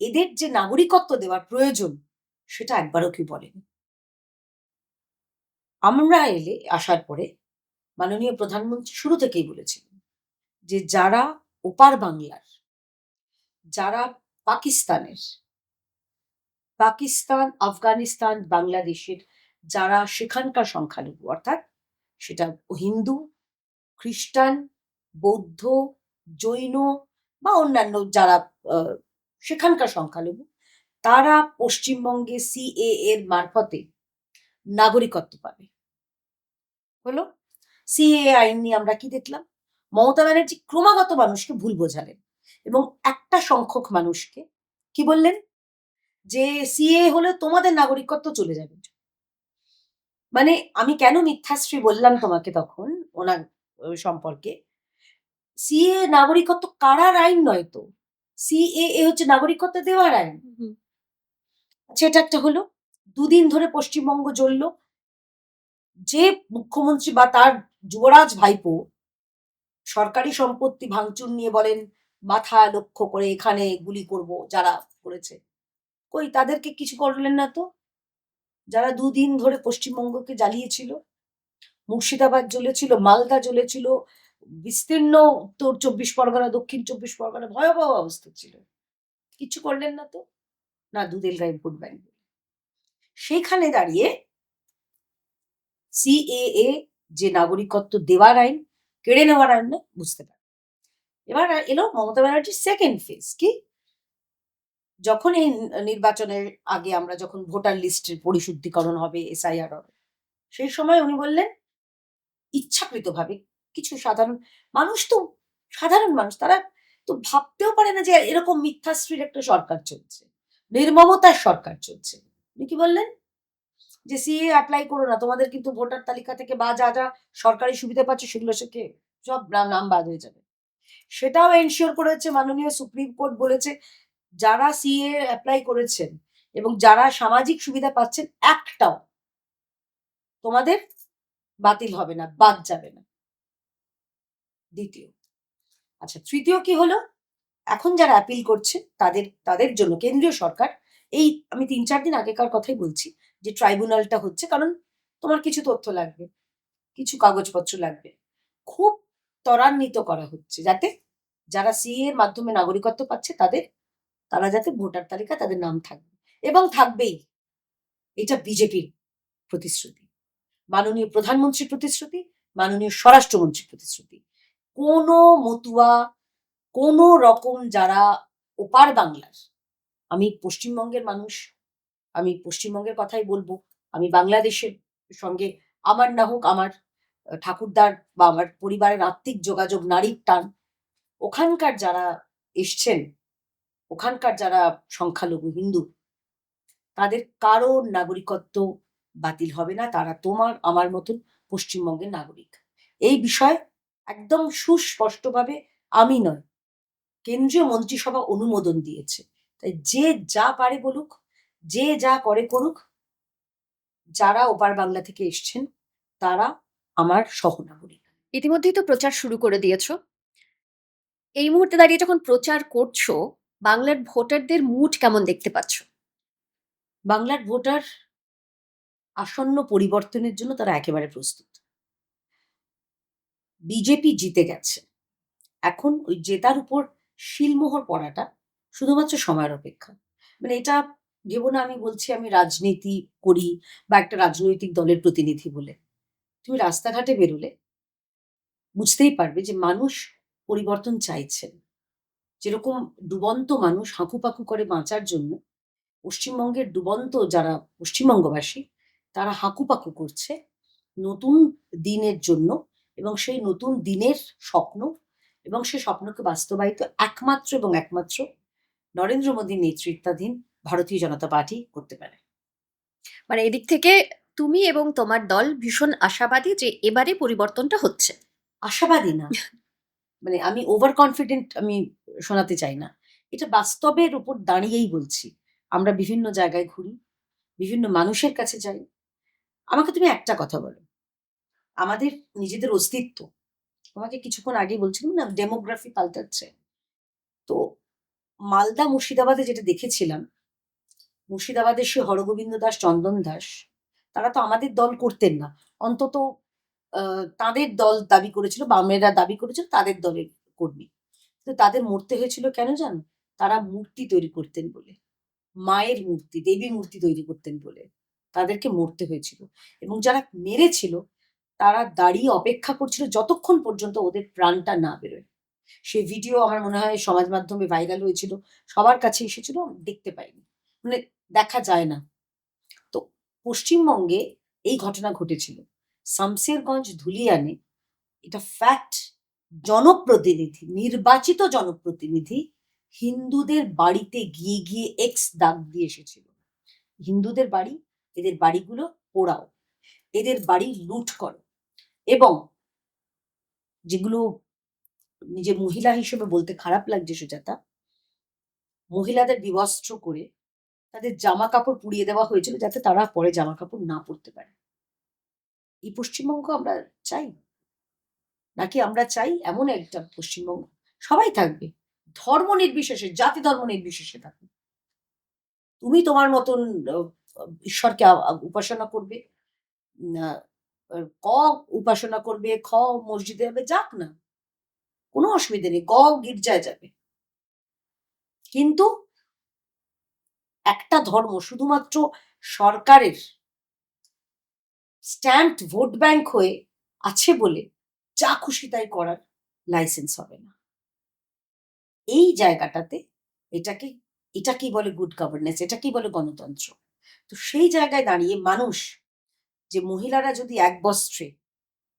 এদের যে নাগরিকত্ব দেওয়ার প্রয়োজন সেটা একবারও কি বলেনি। আমরা আসার পরে মাননীয় প্রধানমন্ত্রী শুরু থেকেই বলেছিলেন যে যারা ওপার বাংলার, যারা পাকিস্তানের, পাকিস্তান, আফগানিস্তান, বাংলাদেশের যারা সেখানকার সংখ্যালঘু, অর্থাৎ সেটা হিন্দু, খ্রিস্টান, বৌদ্ধ, জৈন বা অন্যান্য যারা আহ, সেখানকার সংখ্যালঘু, তারা পশ্চিমবঙ্গে সিএএ এর মারফতে নাগরিকত্ব পাবে। হলো সিএএ আইন নিয়ে আমরা কি দেখলাম? মমতা ব্যানার্জি ক্রমাগত মানুষকে ভুল বোঝালেন এবং একটা সংখ্যক মানুষকে কি বললেন যে সিএ হলে তোমাদের নাগরিকত্ব চলে যাবে। মানে আমি কেন মিথ্যাশ্রী বললাম তোমাকে তখন ওনার সম্পর্কে, সিএ নাগরিকত্ব কারার আইন নয় তো, সিএএ হচ্ছে নাগরিকত্ব দেওয়ার আইন। হুম আচ্ছা, এটা একটা হলো। দুদিন ধরে পশ্চিমবঙ্গ জ্বললো, যে মুখ্যমন্ত্রী বা তার যুবরাজ ভাইপো সরকারি সম্পত্তি ভাঙচুর নিয়ে বলেন মাথা লক্ষ্য করে এখানে গুলি করব যারা করেছে, কই তাদেরকে কিছু করলেন না তো? যারা দুদিন ধরে পশ্চিমবঙ্গকে জ্বালিয়েছিল, মুর্শিদাবাদ জ্বলেছিল, মালদা জ্বলেছিল, বিস্তীর্ণ উত্তর 24 পরগনা, দক্ষিণ 24 পরগনা ভয়াবহ অবস্থা ছিল, কিছু করলেন না তো? না, দুধেল গায়ে ভোট ব্যাংক। সেইখানে দাঁড়িয়ে সিএএ যে নাগরিকত্ব দেওয়ার আইন, কেড়ে নেওয়ার আইন না, বুঝতে পারে। এবার এলো মমতা ব্যানার্জির সেকেন্ড ফেজ কি, যখন এই নির্বাচনের আগে আমরা যখন ভোটার লিস্টের পরিশুদ্ধিকরণ হবে, এসআইআর হবে, সেই সময় উনি বললেন ইচ্ছাকৃতভাবে কিছু সাধারণ মানুষ, তো সাধারণ মানুষ তারা তো ভাবতেও পারে না যে এরকম মিথ্যাশ্রীর একটা সরকার চলছে, নির্মমতার সরকার চলছে। উনি কি বললেন যে সিএ অ্যাপ্লাই করো না, তোমাদের কিন্তু ভোটার তালিকা থেকে বা যা যা সরকারি সুবিধা পাচ্ছে সেগুলো থেকে সব নাম বাদ হয়ে যাবে। সেটাও এনশিওর করেছে মাননীয় সুপ্রিম কোর্ট, বলেছে যারা সিএ অ্যাপ্লাই করেছেন এবং যারা সামাজিক সুবিধা পাচ্ছেন একটাও তোমাদের বাতিল হবে না, বাদ যাবে না। দ্বিতীয়, আচ্ছা তৃতীয় কি হলো, এখন যারা অ্যাপিল করছে তাদের তাদের জন্য কেন্দ্রীয় সরকার, এই আমি 3-4 দিন আগেকার কথাই বলছি, যে ট্রাইব্যুনালটা হচ্ছে, কারণ তোমার কিছু তথ্য লাগবে, কিছু কাগজপত্র লাগবে, খুব ত্বরান্বিত করা হচ্ছে যাতে যারা সিএ এর মাধ্যমে নাগরিকত্ব পাচ্ছে তারা যাতে ভোটার তালিকা তাদের নাম থাকবে এবং থাকবেই। এটা বিজেপির প্রতিশ্রুতি, মাননীয় প্রধানমন্ত্রীর প্রতিশ্রুতি, মাননীয় স্বরাষ্ট্রমন্ত্রীর প্রতিশ্রুতি। কোনো মতুয়া, কোনো রকম যারা ওপার বাংলার, আমি পশ্চিমবঙ্গের মানুষ, আমি পশ্চিমবঙ্গের কথাই বলবো, আমি বাংলাদেশের সঙ্গে আমার না হোক আমার ঠাকুরদার বা আমার পরিবারের আত্মিক যোগাযোগ, নারীর টান, ওখানকার যারা এসছেন, ওখানকার যারা সংখ্যালঘু হিন্দু, তাদের কারোর নাগরিকত্ব বাতিল হবে না, তারা তোমার আমার মতন পশ্চিমবঙ্গের নাগরিক। এই বিষয়ে একদম সুস্পষ্টভাবে আমি নয়, কেন্দ্রীয় মন্ত্রিসভা অনুমোদন দিয়েছে। তাই যে যা পারে বলুক, যে যা করে করুক, যারা ওপার বাংলা থেকে এসছেন তারা আমার সহনাগরিক। ইতিমধ্যেই তো প্রচার শুরু করে দিয়েছো। এই মুহূর্তে দাঁড়িয়ে যখন প্রচার করছো, বাংলার ভোটারদের মুড কেমন দেখতে পাচ্ছ? বাংলার ভোটার আসন্ন পরিবর্তনের জন্য তারা একেবারে প্রস্তুত। বিজেপি জিতে গেছে, এখন ওই জেতার উপর শিলমোহর পড়াটা শুধুমাত্র সময়ের অপেক্ষা। মানে এটা ভেবো না আমি বলছি আমি রাজনীতি করি বা একটা রাজনৈতিক দলের প্রতিনিধি বলে। তুমি রাস্তাঘাটে বেরোলে বুঝতেই পারবে যে মানুষ পরিবর্তন চাইছেন। যেরকম ডুবন্ত মানুষ হাঁকুপাঁকু করে বাঁচার জন্য, পশ্চিমবঙ্গের ডুবন্ত যারা পশ্চিমবঙ্গবাসী তারা হাঁকুপাঁকু করছে নতুন দিনের জন্য, এবং সেই নতুন দিনের স্বপ্ন, এবং সেই স্বপ্নকে বাস্তবায়িত একমাত্র এবং একমাত্র নরেন্দ্র মোদীর নেতৃত্বাধীন ভারতীয় জনতা পার্টি করতে পারে। মানে এদিক থেকে তুমি এবং তোমার দল ভীষণ আশাবাদী যে এবারে পরিবর্তনটা হচ্ছে। আশাবাদী না, মানে আমি ওভার কনফিডেন্ট আমি শোনাতে চাই না, এটা বাস্তবের উপর দাঁড়িয়েই বলছি। আমরা বিভিন্ন জায়গায় ঘুরি, বিভিন্ন মানুষের কাছে যাই। আমাকে তুমি একটা কথা বলো, আমাদের নিজেদের অস্তিত্ব, তোমাকে কিছুক্ষণ আগেই বলছিলাম না ডেমোগ্রাফি পাল্টাচ্ছে। তো মালদা মুর্শিদাবাদে যেটা দেখেছিলাম, মুর্শিদাবাদের সে হরগোবিন্দ দাস, চন্দন দাস, তারা তো আমাদের দল করতেন না, অন্তত তাদের দল দাবি করেছিল, বামেরা দাবি করেছিল তাদের দলের কর্মী। তো তাদের মরতে হয়েছিল কেন জানো? তারা মূর্তি তৈরি করতেন বলে, মায়ের মূর্তি, দেবী মূর্তি তৈরি করতেন বলে তাদেরকে মরতে হয়েছিল। এবং যারা মেরেছিল তারা দাঁড়িয়ে অপেক্ষা করছিল যতক্ষণ পর্যন্ত ওদের প্রাণটা না বেরোয়। সেই ভিডিও আমার মনে হয় সমাজ মাধ্যমে ভাইরাল হয়েছিল, সবার কাছে এসেছিল, দেখতে পাইনি, মানে দেখা যায় না। তো পশ্চিমবঙ্গে এই ঘটনা ঘটেছিল, শামসেরগঞ্জ ধুলিয়ানে। এটা ফ্যাক্ট। জনপ্রতিনিধি, নির্বাচিত জনপ্রতিনিধি হিন্দুদের বাড়িতে গিয়ে গিয়ে এক্স দাগ দিয়ে এসেছিল। হিন্দুদের বাড়ি, এদের বাড়িগুলো পোড়াও, এদের বাড়ি লুট করো। এবং যেগুলো নিজে মহিলা হিসেবে বলতে খারাপ লাগছে সুজাতা, মহিলাদের বিবস্ত্র করে তাদের জামা কাপড় পুড়িয়ে দেওয়া হয়েছিল যাতে তারা পরে জামা কাপড় না পরতে পারে। এই পশ্চিমবঙ্গ আমরা চাই? নাকি আমরা চাই এমন একটা পশ্চিমবঙ্গ সবাই থাকবে, ধর্ম নির্বিশেষে, জাতি ধর্ম নির্বিশেষে থাকবে, তুমি তোমার মতন ঈশ্বরকে উপাসনা করবে, ক উপাসনা করবে, খ মসজিদে যাবে, যাক না, কোনো অসুবিধা নেই, গ গির্জায় যাবে। কিন্তু একটা ধর্ম শুধুমাত্র সরকারের স্ট্যাম্পড ভোট ব্যাংক হয়ে আছে বলে যা খুশি তাই করার লাইসেন্স হবে না। এই জায়গাটাতে এটাকেই বলে গুড গভর্নেন্স, এটাকেই বলে গণতন্ত্র। তো সেই জায়গায় দাঁড়িয়ে মানুষ, যে মহিলারা যদি এক বস্ত্রে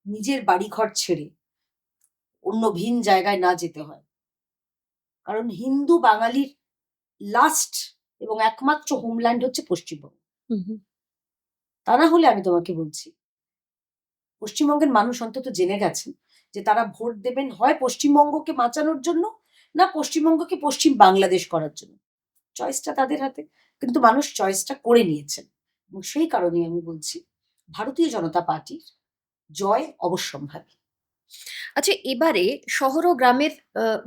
নিজের বাড়িঘর ছেড়ে অন্য ভিন জায়গায় না যেতে হয়, কারণ হিন্দু বাঙালির লাস্ট এবং একমাত্র হোমল্যান্ড হচ্ছে পশ্চিমবঙ্গ। তা না হলে আমি তোমাকে বলছি, পশ্চিমবঙ্গের মানুষ অন্তত জেনে গেছেন যে তারা ভোট দেবেন হয় পশ্চিমবঙ্গকে বাঁচানোর জন্য, না পশ্চিমবঙ্গকে পশ্চিম বাংলাদেশ করার জন্য। চয়েসটা তাদের হাতে, কিন্তু মানুষ চয়েসটা করে নিয়েছেন। এবং সেই কারণেই আমি বলছি ভারতীয় জনতা পার্টির জয় অবশ্যম্ভাবী। আচ্ছা, এবারে শহর ও গ্রামের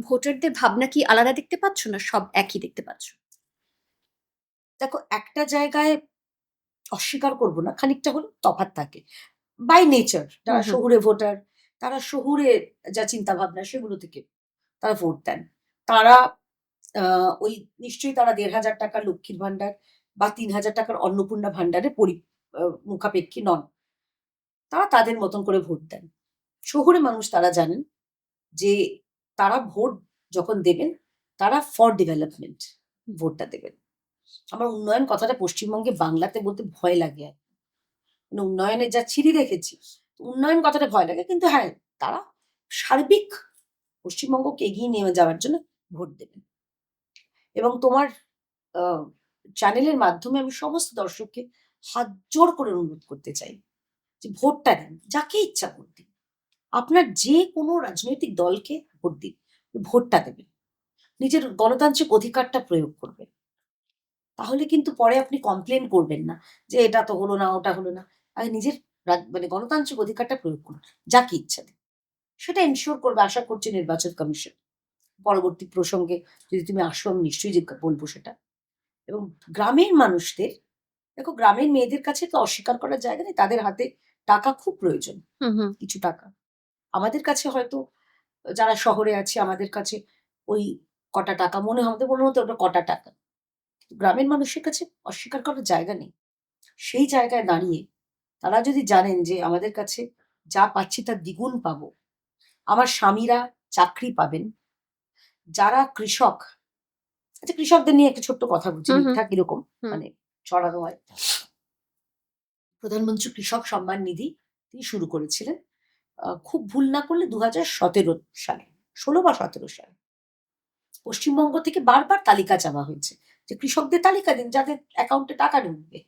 ভোটারদের ভাবনা কি আলাদা দেখতে পাচ্ছ, না সব একই দেখতে পাচ্ছ? দেখো, একটা জায়গায় অস্বীকার করব না, খানিকটা হলো তফাৎ থাকে বাই নেচার। যারা হুম, হুম। শহুরে ভোটার, তারা শহুরে যা চিন্তা ভাবনা সেগুলো থেকে তারা ভোট দেন। তারা ওই নিশ্চয়ই তারা ১,৫০০ টাকার লক্ষ্মীর ভান্ডার বা ৩,০০০ টাকার অন্নপূর্ণা ভান্ডারের মুখাপেক্ষী নন। তারা তাদের মতন করে ভোট দেন। শহুরে মানুষ তারা জানেন যে তারা ভোট যখন দেবেন, তারা ফর ডেভেলপমেন্ট ভোটটা দেবেন। আমার উন্নয়ন কথাটা পশ্চিমবঙ্গে বাংলাতে বলতে ভয় লাগে আর কি। মানে উন্নয়নের যা ছিরি দেখেছি, উন্নয়ন কথাটা ভয় লাগে, কিন্তু হ্যাঁ, তারা সার্বিক পশ্চিমবঙ্গকে এগিয়ে নিয়ে যাওয়ার জন্য ভোট দেবেন। এবং তোমার চ্যানেলের মাধ্যমে আমি সমস্ত দর্শককে হাত জোড় করে অনুরোধ করতে চাই যে ভোটটা দিন, যাকে ইচ্ছা ভোট দিন, আপনার যে কোনো রাজনৈতিক দলকে ভোট দিন, ভোটটা দেবেন, নিজের গণতান্ত্রিক অধিকারটা প্রয়োগ করবেন। তাহলে কিন্তু পরে আপনি কমপ্লেন করবেন না যে এটা তো হলো না, ওটা হলো না। আর নিজের মানে গণতান্ত্রিক অধিকারটা প্রয়োগ করুন, যাকে ইচ্ছা দিন। সেটা এনশিওর করবে আশা করছি নির্বাচন কমিশন। পরবর্তী প্রসঙ্গে যদি তুমি আসো আমি নিশ্চয়ই বলবো সেটা। এবং গ্রামের মানুষদের, দেখো গ্রামের মেয়েদের কাছে তো অস্বীকার করার জায়গা নেই, তাদের হাতে টাকা খুব প্রয়োজন, হুম, হুম। কিছু টাকা। আমাদের কাছে হয়তো যারা শহরে আছে আমাদের কাছে ওই কটা টাকা মনে হতো ওটা কটা টাকা, গ্রামের মানুষের কাছে অস্বীকার করার জায়গা নেই। সেই জায়গায় দাঁড়িয়ে তারা যদি জানেন যে আমাদের কাছে যা পাচ্ছি তার দ্বিগুণ পাবো, আমার স্বামীরা চাকরি পাবেন, যারা কৃষক, আচ্ছা কৃষকদের নিয়ে একটা ছোট্ট কথা বলছি, হুম, হুম। মিথ্যা কিরকম হুম। মানে ছড়ানো হয়। প্রধানমন্ত্রী কৃষক সম্মান নিধি তিনি শুরু করেছিলেন খুব ভুল না করলে ২০১৭ সালে, ১৬ বা ১৭ সালে। পশ্চিমবঙ্গ থেকে বারবার তালিকা চাওয়া হয়েছে যে কৃষকদের তালিকা দিন যাদের অ্যাকাউন্টে টাকা ঢুকবে।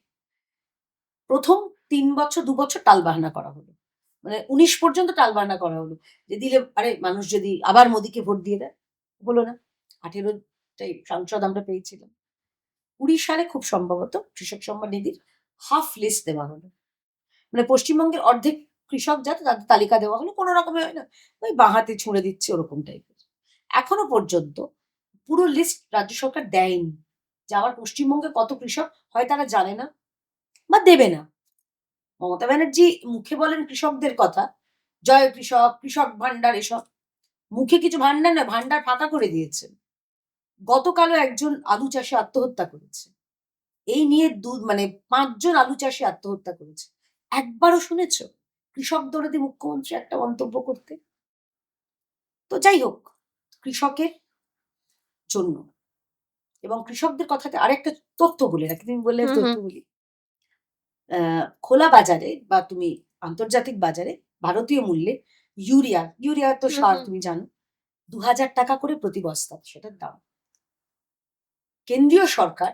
প্রথম ৩ বছর ২ বছর টালবাহানা করা হলো, মানে 19 পর্যন্ত টালবাহানা করা হলো যে দিলে আরে মানুষ যদি আবার মোদিকে ভোট দিয়ে দেয়, হলো না। 18টাই সাংসদ আমরা পেয়েছিলাম। 20 সালে খুব সম্ভবত কৃষক সম্মান নিধির হাফ লিস্ট দেওয়া হলো। মানে পশ্চিমবঙ্গের অর্ধেক কৃষক যাতে তাদের তালিকা দেওয়া হলো, কোনো রকমে হয় না ওই বাঁ হাতে ছুঁড়ে দিচ্ছে ওরকম টাইপের। এখনো পর্যন্ত পুরো লিস্ট রাজ্য সরকার দেয়নি যে আমার পশ্চিমবঙ্গে কত কৃষক, হয় তারা জানে না বা দেবে না। মমতা ব্যানার্জি মুখে বলেন কৃষকদের কথা, জয় কৃষক, কৃষক ভান্ডার, এসব মুখে কিছু ভান্ডার না, ভান্ডার ফাঁকা করে দিয়েছেন। গতকালও একজন আলু চাষি আত্মহত্যা করেছে। এই নিয়ে মানে 5 জন আলু চাষি আত্মহত্যা করেছে। একবারও শুনেছ কৃষক দরদি মুখ্যমন্ত্রী একটা মন্তব্য করতে? তো যাই হোক, কৃষকের জন্য এবং কৃষকদের কথাতে আরেকটা তথ্য বলে রাখি, তুমি বললে হুম, তথ্য হুম। বলি। খোলা বাজারে বা তুমি আন্তর্জাতিক বাজারে ভারতীয় মূল্যে ইউরিয়া তো হুম, সার হুম। তুমি জানো, 2000 টাকা করে প্রতি বস্তা সেটার দাম। কেন্দ্রীয় সরকার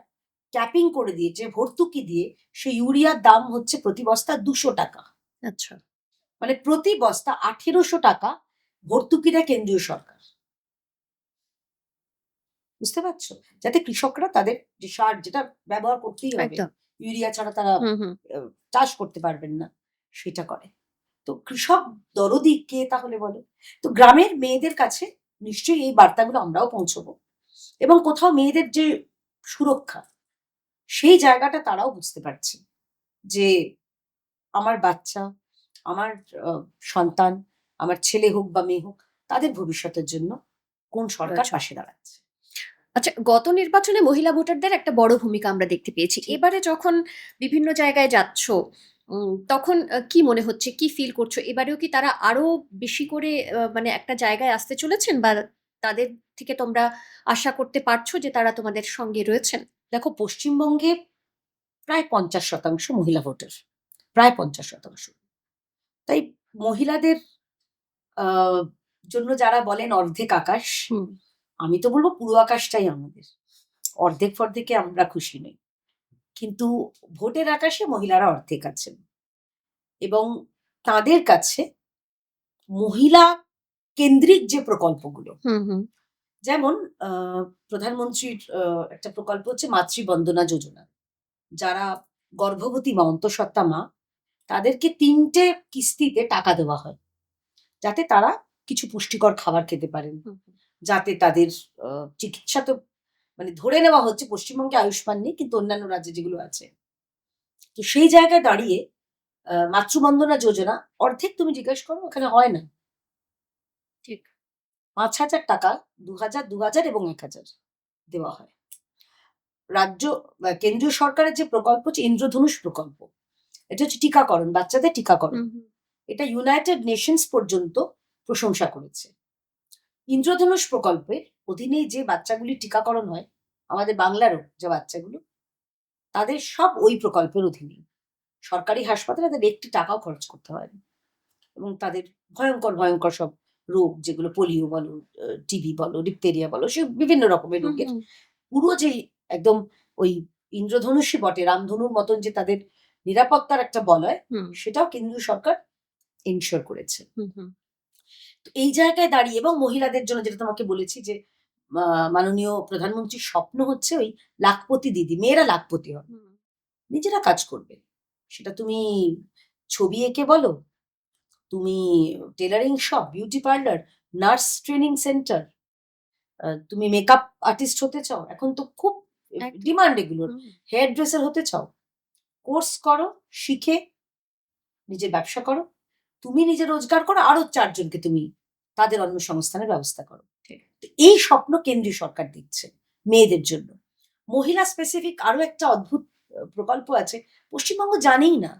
ক্যাপিং করে দিয়েছে, ভর্তুকি দিয়ে সেই ইউরিয়ার দাম হচ্ছে প্রতি বস্তা 200 টাকা। আচ্ছা। মানে প্রতি বস্তা 1800 টাকা ভর্তুকি দেয় কেন্দ্রীয় সরকার। বুঝতে পারছো? যাতে কৃষকরা তাদের যে সার যেটা ব্যবহার করতেই হবে, একদম। ইউরিয়া ছাড়া তারা হুম, হুম। চাষ করতে পারবেন না, সেটা করে। তো কৃষক দরদি কে তাহলে বলো? তো গ্রামের মেয়েদের কাছে নিশ্চয়ই এই বার্তাগুলো আমরাও পৌঁছবো এবং কোথাও মেয়েদের যে সুরক্ষা, সেই জায়গাটা তারাও বুঝতে পারছে যে আমার বাচ্চা, আমার সন্তান, আমার ছেলে হোক বা মেয়ে হোক, তাদের ভবিষ্যতের জন্য কোন সরকার আচ্ছা। পাশে দাঁড়াচ্ছে। আচ্ছা, গত নির্বাচনে মহিলা ভোটারদের একটা বড় ভূমিকা আমরা দেখতে পেয়েছি। ঠিক। এবারে যখন বিভিন্ন জায়গায় যাচ্ছ, তখন কি মনে হচ্ছে? কি ফিল করছো? এবারেও কি তারা আরো বেশি করে মানে একটা জায়গায় আসতে চলেছেন? বা তাদের থেকে তোমরা আশা করতে পারছো যে তারা তোমাদের সঙ্গে রয়েছেন? দেখো, পশ্চিমবঙ্গে প্রায় 50% মহিলা ভোটার, প্রায় 50%। তাই মহিলাদের আহ, জন্য যারা বলেন অর্ধেক আকাশ, হুম। আমি তো বলবো পুরো আকাশটাই আমাদের। অর্ধেক ফর্ধেকে আমরা খুশি নই, কিন্তু ভোটের আকাশে মহিলারা অর্ধেক আছেন এবং তাদের কাছে মহিলা কেন্দ্রিক যে প্রকল্পগুলো, হুম, হুম। যেমন প্রধানমন্ত্রীর একটা প্রকল্প হচ্ছে মাতৃবন্দনা যোজনা। যারা গর্ভবতী মা, অন্তঃসত্ত্বা মা, তাদেরকে 3টে কিস্তিতে টাকা দেওয়া হয় যাতে তারা কিছু পুষ্টিকর খাবার খেতে পারেন, হুম, হুম। যাতে তাদের চিকিৎসা তো মানে ধরে নেওয়া হচ্ছে পশ্চিমবঙ্গে আয়ুষ্মান নেই, কিন্তু অন্যান্য রাজ্যে যেগুলো আছে। তো সেই জায়গায় দাঁড়িয়ে মাতৃবন্দনা যোজনা অর্ধেক তুমি জিজ্ঞেস করো ওখানে হয় না। ঠিক। 5,000 টাকা, 2,000, 2,000 এবং 1,000 দেওয়া হয়। রাজ্য কেন্দ্রীয় সরকারের যে প্রকল্প হচ্ছে ইন্দ্রধনুষ প্রকল্প, এটা হচ্ছে টিকাকরণ, বাচ্চাদের টিকাকরণ। হুম, হুম। এটা ইউনাইটেড নেশনস পর্যন্ত প্রশংসা করেছে। ইন্দ্রধনুষ প্রকল্পের অধীনে যে বাচ্চাগুলি টিকাকরণ হয়, আমাদের বাংলারও যে বাচ্চাগুলো, তাদের সব ওই প্রকল্পের অধীনেই। সরকারি হাসপাতালে তাদের একটি টাকাও খরচ করতে হয় না এবং তাদের ভয়ঙ্কর ভয়ঙ্কর সব রোগ, যেগুলো পোলিও বলো, টিবি বলো, ডিপথেরিয়া বলো, সে বিভিন্ন রকমের হুম, রোগের হুম। পুরো যে একদম ওই ইন্দ্রধনুষই বটে, রামধনুর মতন যে তাদের নিরাপত্তার একটা বলয়, হুম, সেটাও কেন্দ্রীয় সরকার এনশিওর করেছে। হুম, হুম। তো এই জায়গায় দাঁড়িয়ে এবং মহিলাদের জন্য যেটা তোমাকে বলেছি যে মাননীয় প্রধানমন্ত্রীর স্বপ্ন হচ্ছে ওই লাখপতি দিদি, মেয়েরা লাখপতি হবে, হুম। নিজেরা কাজ করবে। সেটা তুমি ছবি এঁকে বলো, তুমি tailoring shop, beauty parlour, nurse training centre, তুমি মেকআপ আর্টিস্ট হতে চাও, এখন তো খুব একদম। ডিমান্ড এগুলোর, হুম। হেয়ার ড্রেসার হতে চাও, কোর্স করো, শিখে নিজের ব্যবসা করো, তুমি নিজে রোজগার করো, আরো 4 জনকে তুমি তাদের কর্মসংস্থানের ব্যবস্থা করো। ঠিক। তো এই স্বপ্ন কেন্দ্রীয় সরকার দিচ্ছে মেয়েদের জন্য। মহিলা স্পেসিফিক আরো একটা অদ্ভুত প্রকল্প আছে, পশ্চিমবঙ্গ জানেই না,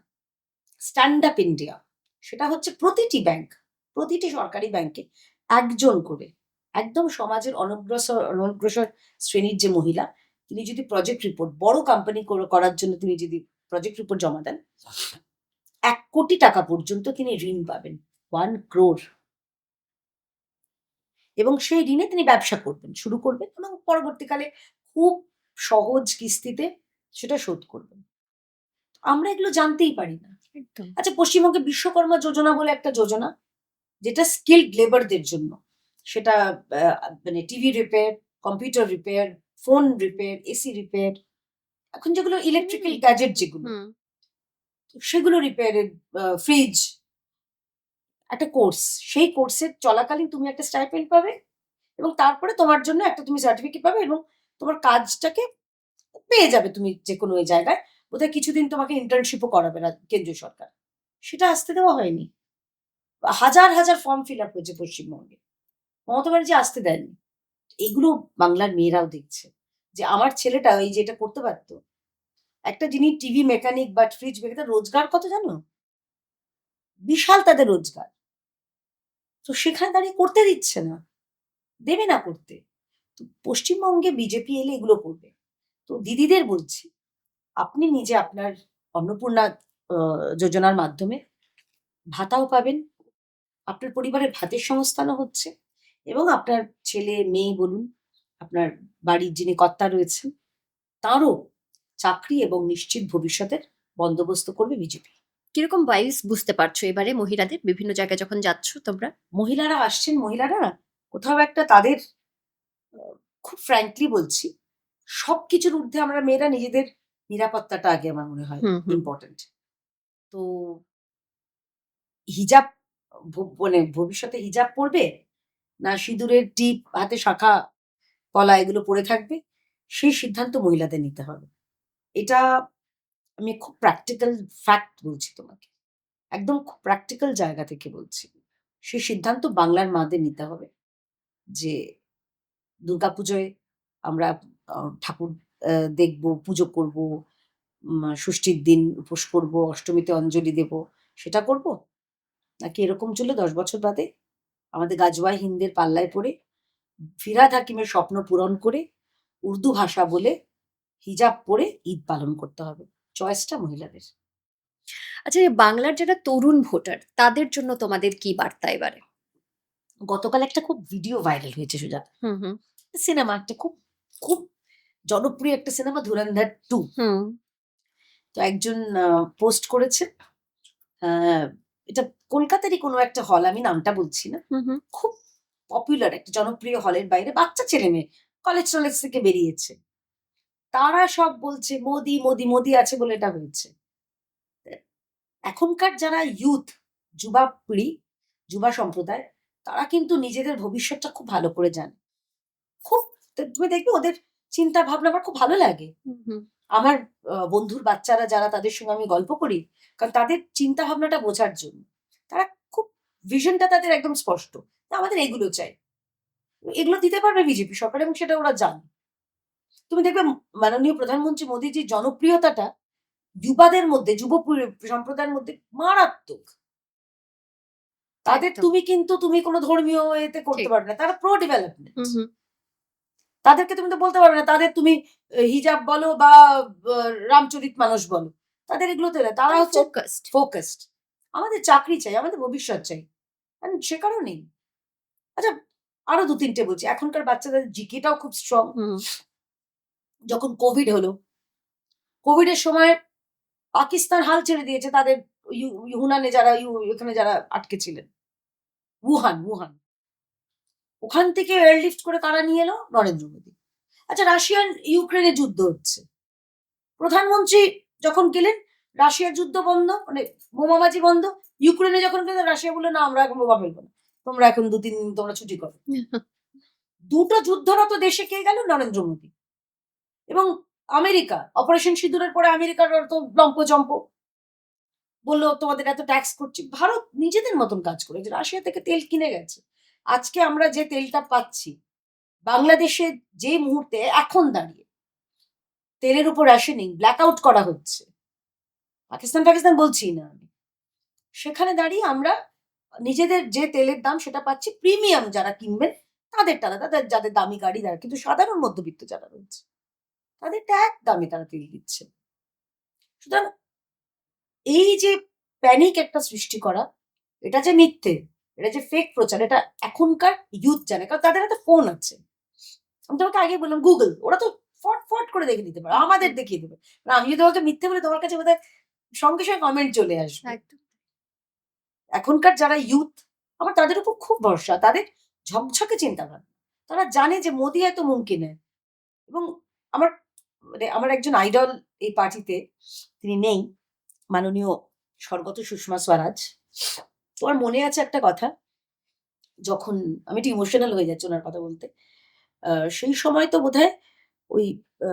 স্ট্যান্ড আপ ইন্ডিয়া। সেটা হচ্ছে প্রতিটি ব্যাংক, প্রতিটি সরকারি ব্যাংকে একজন করে একদম সমাজের অনগ্রসর শ্রেণীর যে মহিলা, তিনি যদি প্রজেক্ট রিপোর্ট বড় কোম্পানি করার জন্য তিনি যদি প্রজেক্ট রিপোর্ট জমা দেন, 1 কোটি টাকা পর্যন্ত তিনি ঋণ পাবেন, 1 crore। এবং সেই ঋণে তিনি ব্যবসা করবেন, শুরু করবেন এবং পরবর্তীকালে খুব সহজ কিস্তিতে সেটা শোধ করবেন। আমরা এগুলো জানতেই পারি না। একদম। আচ্ছা, পশ্চিমবঙ্গে বিশ্বকর্মা যোজনা বলে একটা যোজনা, যেটা স্কিল্ড লেবারদের জন্য। সেটা মানে TV repair, computer repair, phone repair, AC repair, এখন যেগুলো ইলেকট্রিক্যাল গ্যাজেট যেগুলো, হুম। সেগুলো রিপেয়ারের, ফ্রিজ, একটা কোর্স। সেই কোর্সের চলাকালীন তুমি একটা স্টাইপেন্ড পাবে এবং তারপরে তোমার জন্য একটা তুমি সার্টিফিকেট পাবে এবং তোমার কাজটাকে পেয়ে যাবে তুমি যে কোনো ওই জায়গায়। বোধহয় কিছুদিন তোমাকে ইন্টার্নশিপও করাবে না কেন্দ্রীয় সরকার। সেটা আসতে দেওয়া হয়নি। হাজার হাজার ফর্ম ফিল আপ হয়েছে পশ্চিমবঙ্গে, মমতা ব্যানার্জি আসতে দেননি। এগুলো বাংলার মেয়েরাও দেখছে যে আমার ছেলেটা এই যে এটা করতে পারতো। একটা যিনি টিভি মেকানিক বা ফ্রিজ মেকানিক, রোজগার কত জানো? বিশাল তাদের রোজগার। তো সেখানে দাঁড়িয়ে করতে দিচ্ছে না, দেবে না করতে। তো পশ্চিমবঙ্গে বিজেপি এলে এগুলো করবে। তো দিদিদের বলছি, আপনি নিজে আপনার অন্নপূর্ণা যোজনার মাধ্যমে ভাতাও পাবেন, আপনার পরিবারের ভাতের সংস্থানও হচ্ছে এবং আপনার ছেলে মেয়ে বলুন, আপনার বাড়ির যিনি কর্তা রয়েছেন, তাঁরও চাকরি এবং নিশ্চিত ভবিষ্যতের বন্দোবস্ত করবে বিজেপি। কিরকম ভাইবস বুঝতে পারছো এবারে মহিলাদের বিভিন্ন জায়গায় যখন যাচ্ছ তোমরা? মহিলারা আসছেন, মহিলারা না কোথাও একটা তাদের, খুব ফ্র্যাঙ্কলি বলছি, সবকিছুর ঊর্ধ্বে আমরা মেয়েরা নিজেদের নিরাপত্তাটা আগে আমার মনে হয় হুম, হুম। ইম্পর্টেন্ট। তো হিজাব, মানে ভবিষ্যতে হিজাব পরবে না সিঁদুরের টিপ, হাতে শাঁখা পলা এগুলো পরে থাকবে, সেই সিদ্ধান্ত মহিলাদের নিতে হবে। এটা আমি খুব প্র্যাকটিক্যাল ফ্যাক্ট বলছি তোমাকে, একদম খুব প্র্যাকটিক্যাল জায়গা থেকে বলছি। সেই সিদ্ধান্ত বাংলার মাদের নিতে হবে যে দুর্গাপুজোয় আমরা ঠাকুর দেখবো, পুজো করব, ষষ্ঠীর দিন উপোস করব, অষ্টমীতে অঞ্জলি দেব, সেটা করব, নাকি এরকম চলে 10 বছর বাদে আমাদের গাজওয়াই হিন্দের পাল্লায় পড়ে ফিরহাদ হাকিমের স্বপ্ন পূরণ করে উর্দু ভাষা বলে হিজাব পরে ঈদ পালন করতে হবে? চয়েসটা মহিলাদের। আচ্ছা, এই বাংলার যারা তরুণ ভোটার তাদের জন্য তোমাদের কি বার্তা এবারে? গতকাল একটা খুব ভিডিও ভাইরাল হয়েছে সুজাতা, হুম, হুম। সিনেমা একটা খুব খুব জনপ্রিয় একটা সিনেমা, ধুরন্ধর 2। হুম, তো একজন পোস্ট করেছে, আহ, এটা কলকাতারই কোনো একটা হল, আমি নামটা বলছি না, হুম, হুম। খুব পপুলার একটা জনপ্রিয় হলের বাইরে বাচ্চা ছেলে মেয়ে কলেজ টলেজ থেকে বেরিয়েছে, তারা সব বলছে মোদি মোদি মোদি আছে বলে এটা হয়েছে। এখনকার যারা ইউথ, যুবা পিঢ়ি, যুবা সম্প্রদায়, তারা কিন্তু নিজেদের ভবিষ্যৎটা খুব ভালো করে জানে। খুব, তুমি দেখবে ওদের চিন্তা ভাবনা আমার খুব ভালো লাগে। হুম, হুম। আমার বন্ধুর বাচ্চারা যারা, তাদের সঙ্গে আমি গল্প করি, কারণ তাদের চিন্তা ভাবনাটা বোঝার জন্য। তারা খুব, ভিশনটা তাদের একদম স্পষ্ট, যে আমাদের এগুলো চাই। এগুলো দিতে পারবে বিজেপি সরকার এবং সেটা ওরা জানে। তুমি দেখবে মাননীয় প্রধানমন্ত্রী মোদীজির জনপ্রিয়তাটা যুবাদের মধ্যে, সম্প্রদায়ের মধ্যে মারাত্মক। তাদের একদম। তুমি কিন্তু তুমি কোনো ধর্মীয় এতে করতে ঠিক। পারবে না, তারা প্রো ডেভেলপমেন্ট। হুম, হুম। তাদেরকে তুমি তো বলতে পারবে না, তাদের তুমি হিজাব বলো বা রামচরিত মানুষ বলো, তাদের এগুলোতে না, তারা হচ্ছে ফোকাসড। ফোকাসড। আমাদের চাকরি চাই, আমাদের ভবিষ্যৎ চাই, কারণ সে কারণেই। আচ্ছা, আরো 2-3টে বলছি, এখনকার বাচ্চাদের জিকেটাও খুব স্ট্রং। হুম, যখন কোভিড হলো, কোভিডের সময় পাকিস্তান হাল ছেড়ে দিয়েছে তাদের ইউনানে যারা এখানে যারা আটকে ছিলেন, উহান উহান, ওখান থেকে এয়ারলিফট করে কারা নিয়ে এলো? নরেন্দ্র মোদী। আচ্ছা, রাশিয়ান ইউক্রেনের যুদ্ধ হচ্ছে, প্রধানমন্ত্রী যখন গেলেন, রাশিয়ার যুদ্ধ বন্ধ, মানে বোমাবাজি বন্ধ। ইউক্রেনে যখন গেলেন, রাশিয়া বললো না আমরা এখন বোমা ফেলবো না, তোমরা এখন 2-3 দিন তোমরা ছুটি করো। দুটো যুদ্ধরত দেশে কে গেল? নরেন্দ্র মোদী। এবং আমেরিকা, অপারেশন সিঁদুরের পরে আমেরিকার তো লম্পজম্প, বললো তোমাদের এত ট্যাক্স করছি। ভারত নিজেদের মতন কাজ করেছে, রাশিয়া থেকে তেল কিনে গেছে। আজকে আমরা যে তেলটা পাচ্ছি, বাংলাদেশে যে মুহূর্তে এখন দাঁড়িয়ে তেলের উপর রেশনিং ব্ল্যাক আউট করা হচ্ছে, পাকিস্তান বলছি না আমি, সেখানে দাঁড়িয়ে আমরা নিজেদের যে তেলের দাম সেটা পাচ্ছি, প্রিমিয়াম যারা কিনবেন তাদেরটা আলাদা, তাদের যাদের দামি গাড়ি দ্বারা, কিন্তু সাধারণ মধ্যবিত্ত যারা রয়েছে তাদেরটা এক দামে তারা তেল দিচ্ছে। সুতরাং এই যে প্যানিক একটা সৃষ্টি করা, এটা যে মিথ্যে, এটা যে ফেক প্রচার, এটা এখনকার ইউথ জানে, কারণ তাদের হাতে ফোন আছে। আমি তোমাকে আগে বললাম গুগল, ওরা তো ফট ফট করে দেখে নিতে পারে, আমাদের দেখিয়ে দেবে। না, আমি যদি তোমাকে মিথ্যে বলি, তোমার কাছে বোধহয় সঙ্গে সঙ্গে কমেন্ট চলে আসবে। একদম। এখনকার যারা ইউথ, আমার তাদের উপর খুব ভরসা। তাদের ঝকঝকে চিন্তাভাবনা। তারা জানে যে মোদি হয়তো মুমকিন হ্যায়। এবং আমার আমার একজন আইডল এই পার্টিতে, তিনি নেই, মাননীয় স্বর্গত সুষমা স্বরাজ। তো আমার মনে আছে একটা কথা, যখন আমি একটু ইমোশনাল হয়ে যাচ্ছি ওনার কথা বলতে। সেই সময় তো বোধহয় ওই আ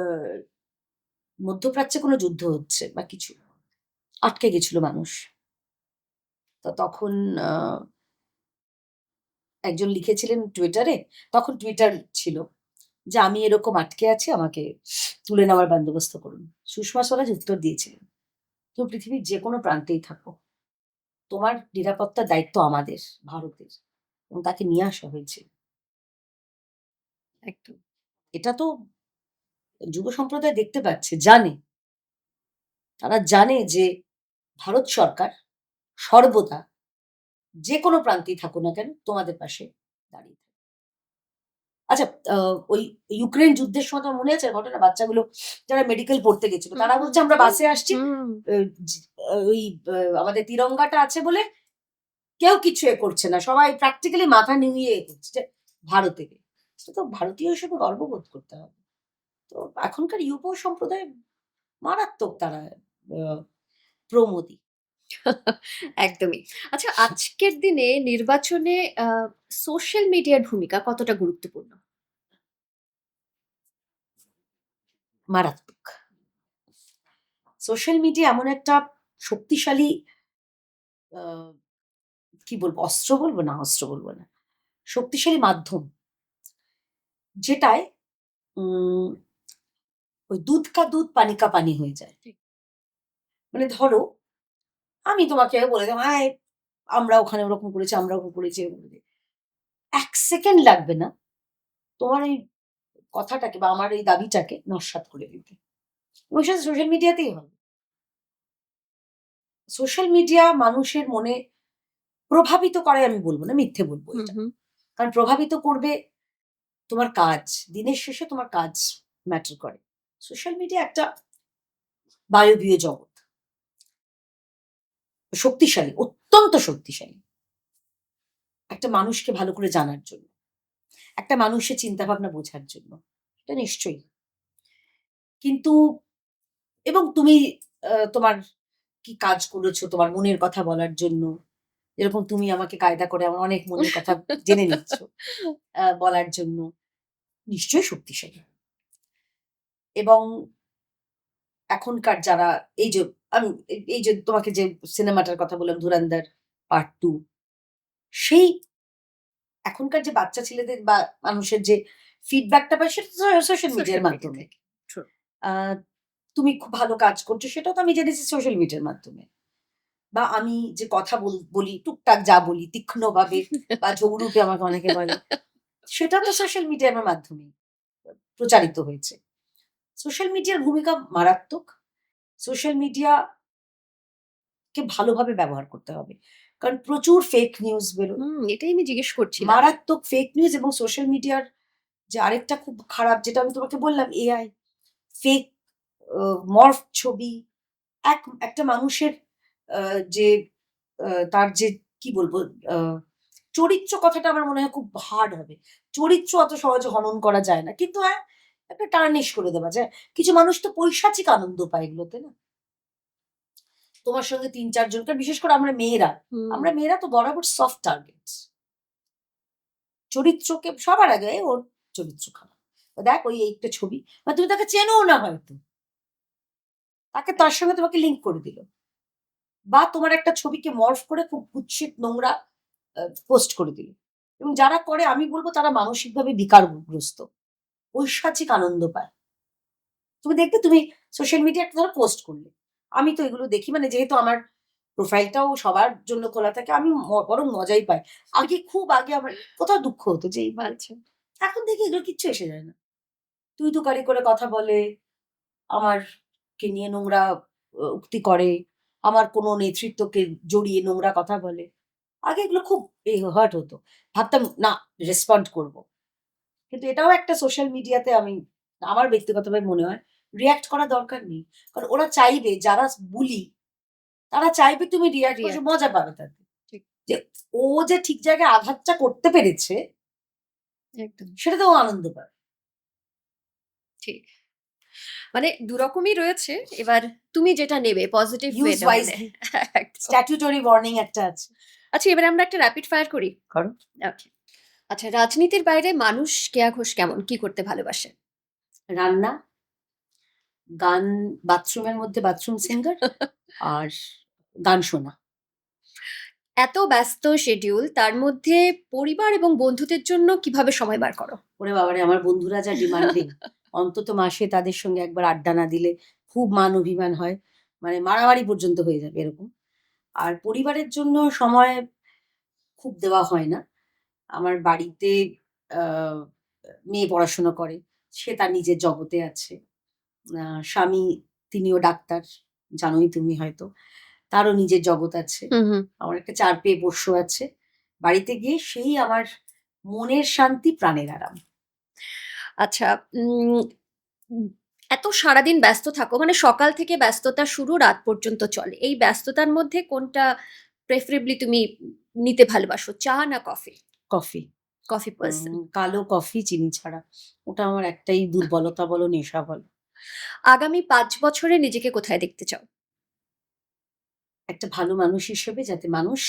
মধ্যপ্রাচ্যে কোনো যুদ্ধ হচ্ছে বা কিছু। আটকে গেছিল মানুষ। তো তখন আ একজন লিখেছিলেন টুইটারে, তখন টুইটার ছিল, যে আমি এরকম আটকে আছি, আমাকে তুলে নেওয়ার বন্দোবস্ত করুন। সুষমা স্বরাজ উত্তর দিয়েছিলেন, তুমি পৃথিবীর যেকোনো প্রান্তেই থাকো, তোমার নিরাপত্তার দায়িত্ব আমাদের, ভারতের। এবং তাকে নিয়ে আসা হয়েছে। একদম। এটা তো যুব সম্প্রদায় দেখতে পাচ্ছে, জানে। তারা জানে যে ভারত সরকার সর্বদা যেকোনো প্রান্তেই থাকুক না কেন, তোমাদের পাশে দাঁড়িয়ে থাকে। আচ্ছা, আ ওই ইউক্রেন যুদ্ধের সময় তোমার মনে আছে ঘটনা? বাচ্চাগুলো যারা মেডিকেল পড়তে গেছিল, হুম, তারা হুম, বলছে আমরা হুম, বাসে আসছি, হুম। আ জি ওই আমাদের তিরঙ্গাটা আছে বলে কেউ কিছু করছে না। সবাই প্র্যাকটিক্যালি মাথা নুইয়ে করছে যে ভারতে। এটা তো ভারতীয় হিসেবে গর্ববোধ করতে হবে। তো এখনকার যুব সম্প্রদায় মারাত্মক, তারা আ প্রো মোদি। একদমই। আচ্ছা, আজকের দিনে নির্বাচনে আ সোশ্যাল মিডিয়ার ভূমিকা কতটা গুরুত্বপূর্ণ? মারাত্মক। সোশ্যাল মিডিয়া এমন একটা শক্তিশালী আ কি বলবো? অস্ত্র বলবো? না, অস্ত্র বলবো না। শক্তিশালী মাধ্যম, যেটায় উম ওই দুধ কা দুধ, পানি কা পানি হয়ে যায়। ঠিক। মানে ধরো, আমি তোমাকে বলে দিলাম, আমরা ওখানে ওরকম করেছি, আমরা ওরকম করেছি, এরকম করেছি। ১ সেকেন্ড লাগবে না তোমার এই কথাটাকে বা আমার এই দাবিটাকে নস্যাৎ করে দিতে। এবং সেটা সোশ্যাল মিডিয়াতেই হবে। সোশ্যাল মিডিয়া মানুষের মনে প্রভাবিত করে আমি বলব না, মিথ্যে বলব হুম, এটা। হুম। কারণ প্রভাবিত করবে তোমার কাজ। দিনের শেষে তোমার কাজ ম্যাটার করে। সোশ্যাল মিডিয়া একটা বায়বীয় জগৎ। শক্তিশালী, অত্যন্ত শক্তিশালী। একটা মানুষকে ভালো করে জানার জন্য। একটা মানুষের চিন্তাভাবনা বোঝার জন্য। এটা নিশ্চয়ই। কিন্তু এবং তুমি তোমার কি কাজ করেছো তোমার মনের কথা বলার জন্য। যেরকম তুমি আমাকে কায়দা করে আমার অনেক মনের কথা জেনে নিচ্ছ বলার জন্য। নিশ্চয়ই শক্তিশালী। এবং এখনকার যারা এই যে আমি এই যে তোমাকে যে সিনেমাটার কথা বললাম 'ধুরন্ধর পার্ট 2', সেই এখনকার যে বাচ্চা ছেলেদের বা মানুষের যে ফিডব্যাকটা পায়, সেটা তো সোশ্যাল মিডিয়ার সোশ্যাল মিডিয়া মাধ্যমে। থেকে। ট্রু। আ তুমি খুব ভালো কাজ করছো, সেটাও তো আমি জেনেছি সোশ্যাল মিডিয়ার মাধ্যমে। বা আমি যে কথা বলি, টুকটাক যা বলি তীক্ষ্ণভাবে বা ঝগড়ুটে আমাকে অনেকে বলে, সেটা তো সোশ্যাল মিডিয়ার মাধ্যমেই প্রচারিত হয়েছে। সোশ্যাল মিডিয়ার ভূমিকা মারাত্মক। সোশ্যাল মিডিয়াকে ভালোভাবে ব্যবহার করতে হবে। কারণ প্রচুর ফেক নিউজ বেরোয়। হুম, এটাই আমি জিজ্ঞেস করছিলাম। মারাত্মক ফেক নিউজ। এবং সোশ্যাল মিডিয়ার যে আরেকটা খুব খারাপ, যেটা আমি তোমাকে বললাম, এআই, ফেক মর্ফ ছবি, একটা মানুষের আ যে তার যে কি বলবো, আ চরিত্র কথাটা আমার মনে হয় খুব হার্ড হবে। চরিত্র অত সহজে হনন করা যায় না। কিন্তু হ্যাঁ, একটা টার্নিশ করে দেওয়া যায়। কিছু মানুষ তো পৈশাচিক আনন্দ পায় এগুলোতে না? তোমার সঙ্গে ৩-৪ জনকে, বিশেষ করে আমরা মেয়েরা, হুম। আমরা মেয়েরা তো বরাবর সফট টার্গেটস। চরিত্রকে সবার আগে ওর চরিত্র খারাপ। দেখ ওই একটা ছবি, বা তুমি তাকে চেনোও না হয়তো। তাকে তার সঙ্গে তোমাকে লিঙ্ক করে দিল। বা তোমার একটা ছবিকে মর্ফ করে খুব কুৎসিত নোংরা পোস্ট করে দিল। এবং যারা করে আমি বলব তারা মানসিকভাবে বিকারগ্রস্ত। ঐশাচিক আনন্দ পায়। তুমি দেখবে, তুমি সোশ্যাল মিডিয়ায় একটা ধরো পোস্ট করলে। আমি তো এগুলো দেখি, মানে যেহেতু আমার প্রোফাইলটাও সবার জন্য খোলা থাকে, আমি বরং মজাই পাই। খুব আগে আমার কোথাও দুঃখ হতো যে এই আচ্ছা। এখন দেখি এগুলো কিচ্ছু এসে যায় না। তুই তুকারি করে কথা বলে, আমারকে নিয়ে নোংরা উক্তি করে, আমার কোনো নেতৃত্বকে জড়িয়ে নোংরা কথা বলে। আগে এগুলো খুব হার্ট হতো। ভাবতাম না, রেসপন্ড করব। কিন্তু এটাও একটা সোশ্যাল মিডিয়াতে আমার ব্যক্তিগতভাবে মনে হয় রিঅ্যাক্ট করা দরকার নেই। কারণ ওরা চাইবে যারা বুলি তারা চাইবে তুমি রিয়াক্ট করছো, React. মজা পাবে তাতে। ঠিক। যে ও যে ঠিক জায়গায় আঘাতটা করতে পেরেছে একদম সেটাতে ও আনন্দ পাবে। ঠিক। মানে দুরকমই রয়েছে। এবার তুমি যেটা নেবে পজিটিভ ইউজ ওয়েটা মানে ওয়াইজলি। একদম। স্ট্যাটিউটরি ওয়ার্নিং একটা আছে। আচ্ছা, এবারে আমরা একটা র‍্যাপিড ফায়ার করি। করো। ওকে। আচ্ছা, রাজনীতির বাইরে মানুষ কেয়া ঘোষ কেমন? কি করতে ভালোবাসে? রান্না, গান, বাথরুমের মধ্যে বাথরুম সিঙ্গার আর গান শোনা। এত ব্যস্ত শিডিউল, তার মধ্যে পরিবার এবং বন্ধুদের জন্য কিভাবে সময় বার করো? ওরে বাবারে, আমার বন্ধুরা যা ডিমান্ডিং, অন্তত মাসে তাদের সঙ্গে একবার আড্ডা না দিলে খুব মান অভিমান হয়, মানে মারামারি পর্যন্ত হয়ে যাবে এরকম। আর পরিবারের জন্য সময় খুব দেওয়া হয় না। আমার বাড়িতে আহ, মেয়ে পড়াশোনা করে, সে তার নিজের জগতে আছে। স্বামী, তিনিও ডাক্তার, জানোই তুমি হয়তো, তারও নিজের জগৎ আছে। হুম, হুম। আমার একটা ৪ পেয়ে পোষ্য আছে। বাড়িতে গিয়ে সেই আমার মনের শান্তি, প্রাণের আরাম। আচ্ছা, উম এত সারাদিন ব্যস্ত থাকো, মানে সকাল থেকে ব্যস্ততা শুরু, রাত পর্যন্ত চলে। এই ব্যস্ততার মধ্যে কোনটা প্রেফারেবলি তুমি নিতে ভালোবাসো? চা না কফি? কফি। Coffee person. কালো কফি চিনি ছাড়া। ওটা আমার একটাই দুর্বলতা বলো, নেশা বলো। আগামী ৫ বছরে নিজেকে কোথায় দেখতে চাও? একটা ভালো মানুষ হিসেবে, যাতে মানুষ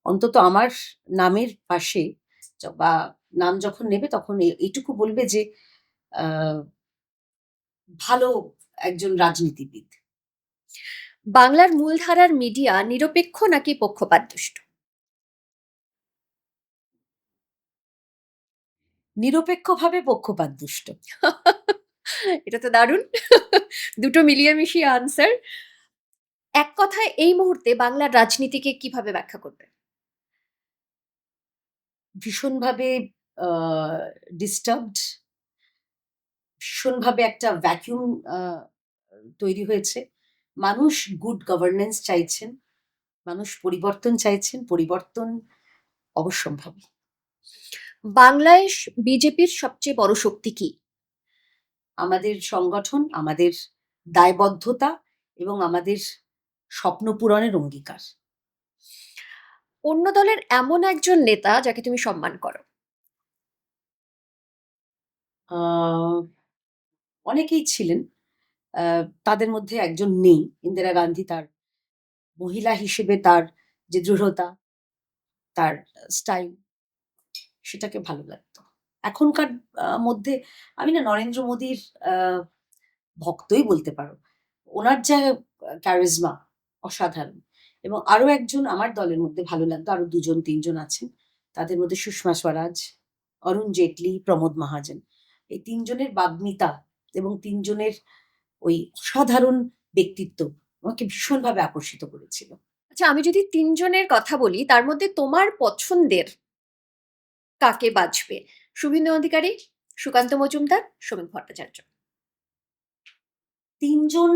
অন্তত আমার নামের পাশে বা নাম যখন নেবে তখন এইটুকু বলবে যে আহ, ভালো একজন রাজনীতিবিদ। বাংলার মূলধারার মিডিয়া নিরপেক্ষ নাকি পক্ষপাতদুষ্ট? নিরপেক্ষভাবে পক্ষপাতদুষ্ট। এটা তো দারুণ। দুটো মিলিয়ে মিশিয়ে আনসার। এক কথায় এই মুহূর্তে বাংলার রাজনীতিকে কিভাবে ব্যাখ্যা করবে? ভীষণভাবে ডিস্টার্বড, ভীষণভাবে একটা ভ্যাকিউম তৈরি হয়েছে। মানুষ গুড গভর্নেন্স চাইছেন, মানুষ পরিবর্তন চাইছেন, পরিবর্তন অবশ্যম্ভাবী। বাংলায় বিজেপির সবচেয়ে বড় শক্তি কি? আমাদের সংগঠন, আমাদের দায়বদ্ধতা এবং আমাদের স্বপ্ন পূরণের অঙ্গীকার। অন্য দলের এমন একজন নেতা যাকে তুমি সম্মান করো? আহ, অনেকেই ছিলেন, তাদের মধ্যে একজন নেই, ইন্দিরা গান্ধী। তার মহিলা হিসেবে তার যে দৃঢ়তা, তার স্টাইল, সেটাকে ভালো লাগতো। এখনকার মধ্যে আমি না নরেন্দ্র মোদীর আহ, ভক্তই বলতে পারো। ওনার যা ক্যারিজমা অসাধারণ। এবং আরো একজন আমার দলের মধ্যে ভালো লাগতো, আরো ২ ৩ জন আছেন। তাদের মধ্যে সুষমা স্বরাজ, অরুণ জেটলি, প্রমোদ মহাজন। এই ৩ জনের বাগ্মিতা এবং ৩ জনের ওই অসাধারণ ব্যক্তিত্ব আমাকে ভীষণভাবে আকর্ষিত করেছিল। আচ্ছা, আমি যদি ৩ জনের কথা বলি, তার মধ্যে তোমার পছন্দের কাকে বাছবে? শুভেন্দু অধিকারী, সুকান্ত মজুমদার, শ্রমিক ভট্টাচার্য। ৩ জন,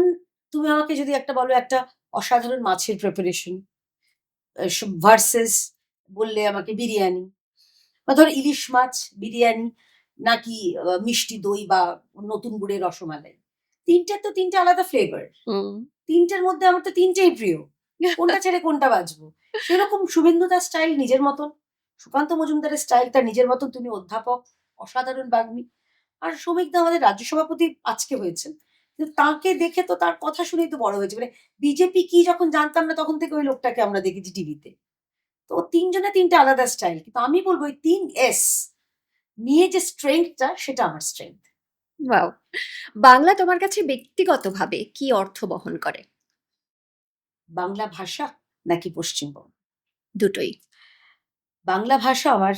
তুমি আমাকে যদি একটা বলো একটা অসাধারণ মাছের প্রিপারেশন ভার্সেস বললে আমাকে বিরিয়ানি, বা ধরো ইলিশ মাছ বিরিয়ানি, নাকি মিষ্টি দই বা নতুন গুড়ের রসমালাই, তিনটের তো তিনটে আলাদা ফ্লেভার। হুম। তিনটের মধ্যে আমার তো তিনটেই প্রিয়, কোনটা ছেড়ে কোনটা বাঁচবো। সেরকম শুভেন্দু তার স্টাইল নিজের মতন, সুকান্ত মজুমদারের স্টাইল তার নিজের মতন, তিনি অধ্যাপক, অসাধারণ বাগ্মী। আর শ্রমিক দা আমাদের রাজ্য সভাপতি আজকে হয়েছেন, কিন্তু তাকে দেখে তো, তার কথা শুনেই তো বড় হয়েছে। মানে বিজেপি কি যখন জানতাম না তখন থেকে ওই লোকটাকে আমরা দেখেছি টিভিতে। তো ৩ জনে ৩টে আলাদা স্টাইল, কিন্তু আমি বলবো ওই ৩S নিয়ে যে স্ট্রেংথটা, সেটা আমার স্ট্রেংথ। ওয়াও! বাংলা তোমার কাছে ব্যক্তিগতভাবে কি অর্থ বহন করে? বাংলা ভাষা নাকি পশ্চিমবঙ্গ? দুটোই। বাংলা ভাষা আমার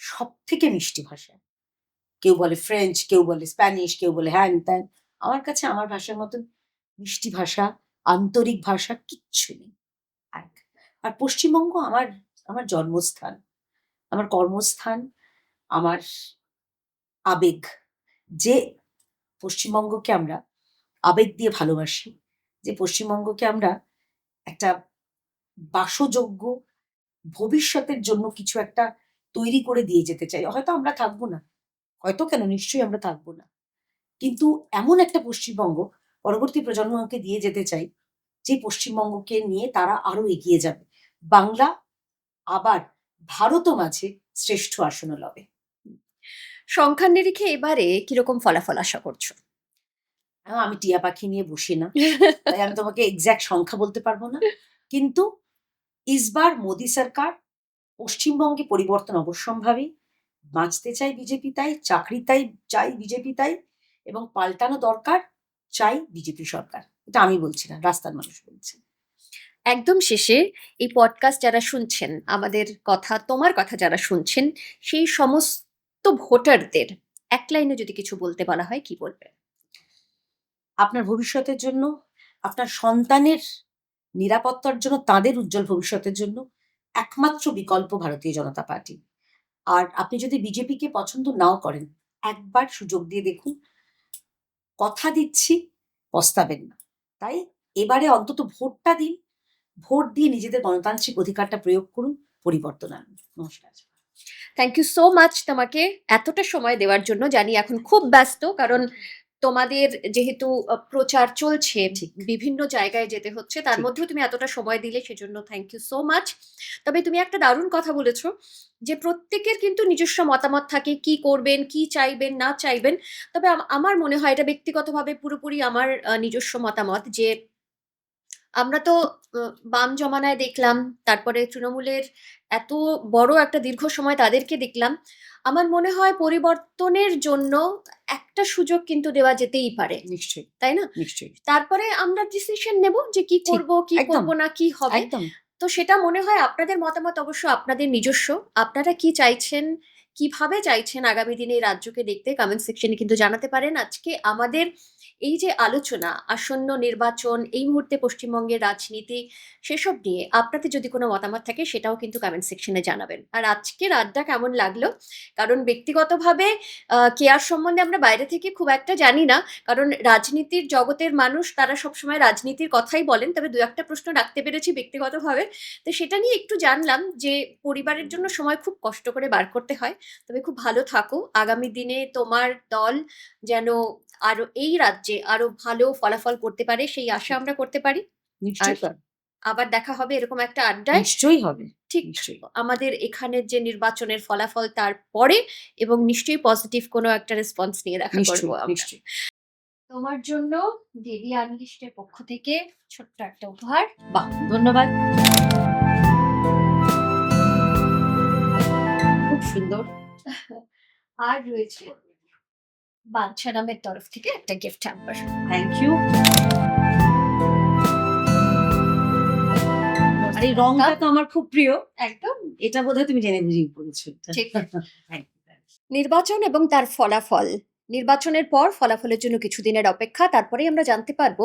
সব থেকে মিষ্টি ভাষা। কেউ বলে ফ্রেঞ্চ, কেউ বলে স্প্যানিশ, কেউ বলে হ্যান ত্যান। আমার কাছে আমার ভাষার মতন মিষ্টি ভাষা, আন্তরিক ভাষা কিচ্ছু নেই। এক। আর পশ্চিমবঙ্গ আমার আমার জন্মস্থান, আমার কর্মস্থান, আমার আবেগ। যে পশ্চিমবঙ্গকে আমরা আবেগ দিয়ে ভালোবাসি, যে পশ্চিমবঙ্গকে আমরা একটা বাসযোগ্য ভবিষ্যতের জন্য কিছু একটা তৈরি করে দিয়ে যেতে চাই। হয়তো আমরা থাকবো না, হয়তো কেন, নিশ্চয়ই আমরা থাকবো না, কিন্তু এমন একটা পশ্চিমবঙ্গ পরবর্তী প্রজন্মকে দিয়ে যেতে চাই, যে পশ্চিমবঙ্গকে নিয়ে তারা আরো এগিয়ে যাবে। বাংলা আবার ভারতও মাঝে শ্রেষ্ঠ আসন লবে। সংখ্যার নিরিখে এবারে কিরকম ফলাফল আশা করছো? আমি টিয়া পাখি নিয়ে বসি না, তাই আমি তোমাকে এক্সাক্ট সংখ্যা বলতে পারবো না। কিন্তু ইসবার মোদি সরকার, পশ্চিমবঙ্গে পরিবর্তন অবশ্যম্ভাবী। বাঁচতে চাই বিজেপি তাই, চাকরি তাই চাই বিজেপি তাই, এবং পাল্টানো দরকার চাই বিজেপি সরকার। এটা আমি বলছি না, রাস্তার মানুষ বলছে। একদম শেষে এই পডকাস্ট যারা শুনছেন, আমাদের কথা, তোমার কথা যারা শুনছেন, সেই সমস্ত ভোটারদের এক লাইনে যদি কিছু বলতে বলা হয়, কি বলবে? আপনার ভবিষ্যতের জন্য, আপনার সন্তানের নিরাপত্তার জন্য, তাদের উজ্জ্বল ভবিষ্যতের জন্য একমাত্র বিকল্প ভারতীয় জনতা পার্টি। আর আপনি যদি বিজেপিকে পছন্দ নাও করেন, একবার সুযোগ দিয়ে দেখুন। কথা দিচ্ছি, পস্তাবেন না। তাই এবারে অন্তত ভোটটা দিন, ভোট দিয়ে নিজেদের গণতান্ত্রিক অধিকারটা প্রয়োগ করুন, পরিবর্তন আনুন। নমস্কার। থ্যাংক ইউ সো মাচ তোমাকে এতটা সময় দেওয়ার জন্য। জানি এখন খুব ব্যস্ত, কারণ তোমাদের যেহেতু প্রচার চলছে, ঠিক। বিভিন্ন জায়গায় যেতে হচ্ছে, তার ঠিক। মধ্যেও তুমি এতটা সময় দিলে, সেজন্য থ্যাংক ইউ সো মাচ। তবে তুমি একটা দারুণ কথা বলেছো যে প্রত্যেকের কিন্তু নিজস্ব মতামত থাকে, কি করবেন, কি চাইবেন না চাইবেন। তবে আমার মনে হয়, এটা ব্যক্তিগতভাবে পুরোপুরি আমার নিজস্ব মতামত, যে আমরা তো বাম জমানায় দেখলাম, তারপরে তৃণমূলের এত বড় একটা দীর্ঘ সময় তাদেরকে দেখলাম। আমার মনে হয় পরিবর্তনের জন্য একটা সুযোগ কিন্তু দেওয়া যেতেই পারে, নিশ্চয়ই, তাই না? নিশ্চয়ই। তারপরে আমরা ডিসিশন নেব যে কি ঠিক, করব, কি একদম। করব না, কি হবে। একদম। তো সেটা মনে হয় আপনাদের মতামত অবশ্য আপনাদের নিজস্ব। আপনারা কি চাইছেন, কিভাবে চাইছেন আগামী দিনে এই রাজ্যকে দেখতে, কমেন্ট সেকশনে কিন্তু জানাতে পারেন। আজকে আমাদের এই যে আলোচনা, আসন্ন নির্বাচন, এই মুহূর্তে পশ্চিমবঙ্গের রাজনীতি, সেসব নিয়ে আপনাদের যদি কোনো মতামত থাকে, সেটাও কিন্তু কমেন্ট সেকশনে জানাবেন। আর আজকের আড্ডা কেমন লাগলো? কারণ ব্যক্তিগতভাবে কেয়ার সম্বন্ধে আমরা বাইরে থেকে খুব একটা জানি না, কারণ রাজনীতির জগতের মানুষ, তারা সবসময় রাজনীতির কথাই বলেন। তবে দু একটা প্রশ্ন রাখতে পেরেছি ব্যক্তিগতভাবে, তো সেটা নিয়ে একটু জানলাম যে পরিবারের জন্য সময় খুব কষ্ট করে বার করতে হয়। তবে খুব ভালো থাকো, আগামী দিনে তোমার দল যেন আরো এই রাজ্যে আরো ভালো ফলাফল করতে পারে, সেই আশা আমরা করতে পারি। নিশ্চয়ই আর আবার দেখা হবে এরকম একটা আড্ডায়, নিশ্চয়ই হবে। ঠিক নিশ্চয়ই। আমাদের এখানের যে নির্বাচনের ফলাফল তারপরে, এবং নিশ্চয়ই পজিটিভ কোনো একটা রেসপন্স নিয়ে দেখা করবো নিশ্চয়ই, আমরা। নিশ্চয়ই। তোমার জন্য দেবী আনলিস্টের পক্ষ থেকে ছোট্ট একটা উপহার। বাহ, ধন্যবাদ। খুব সুন্দর। আর রয়েছে বাঞ্ছা নামের তরফ থেকে একটা গিফট হ্যাম্পার। Thank you. আর এই রংটা তো আমার খুব প্রিয়। একদম এটা বোধহয় তুমি জেনে বুঝেই পড়েছো। ঠিক। Thank you. নির্বাচন এবং তার ফলাফল, নির্বাচনের পর ফলাফলের জন্য কিছুদিনের অপেক্ষা, তারপরেই আমরা জানতে পারবো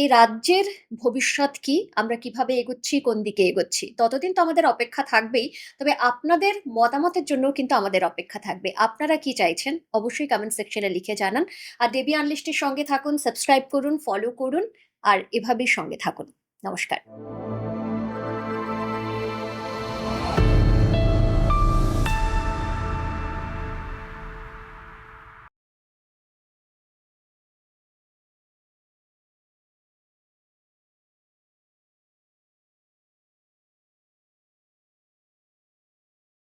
এই রাজ্যের ভবিষ্যৎ কি, আমরা কিভাবে এগোচ্ছি, কোন দিকে এগোচ্ছি। ততদিন তো আমাদের অপেক্ষা থাকবেই, তবে আপনাদের মতামতের জন্য কিন্তু আমাদের অপেক্ষা থাকবে। আপনারা কি চাইছেন অবশ্যই কমেন্ট সেকশনে লিখে জানান। আর দেবী আনলিস্টের সঙ্গে থাকুন, সাবস্ক্রাইব করুন, ফলো করুন, আর এভাবেই সঙ্গে থাকুন। নমস্কার।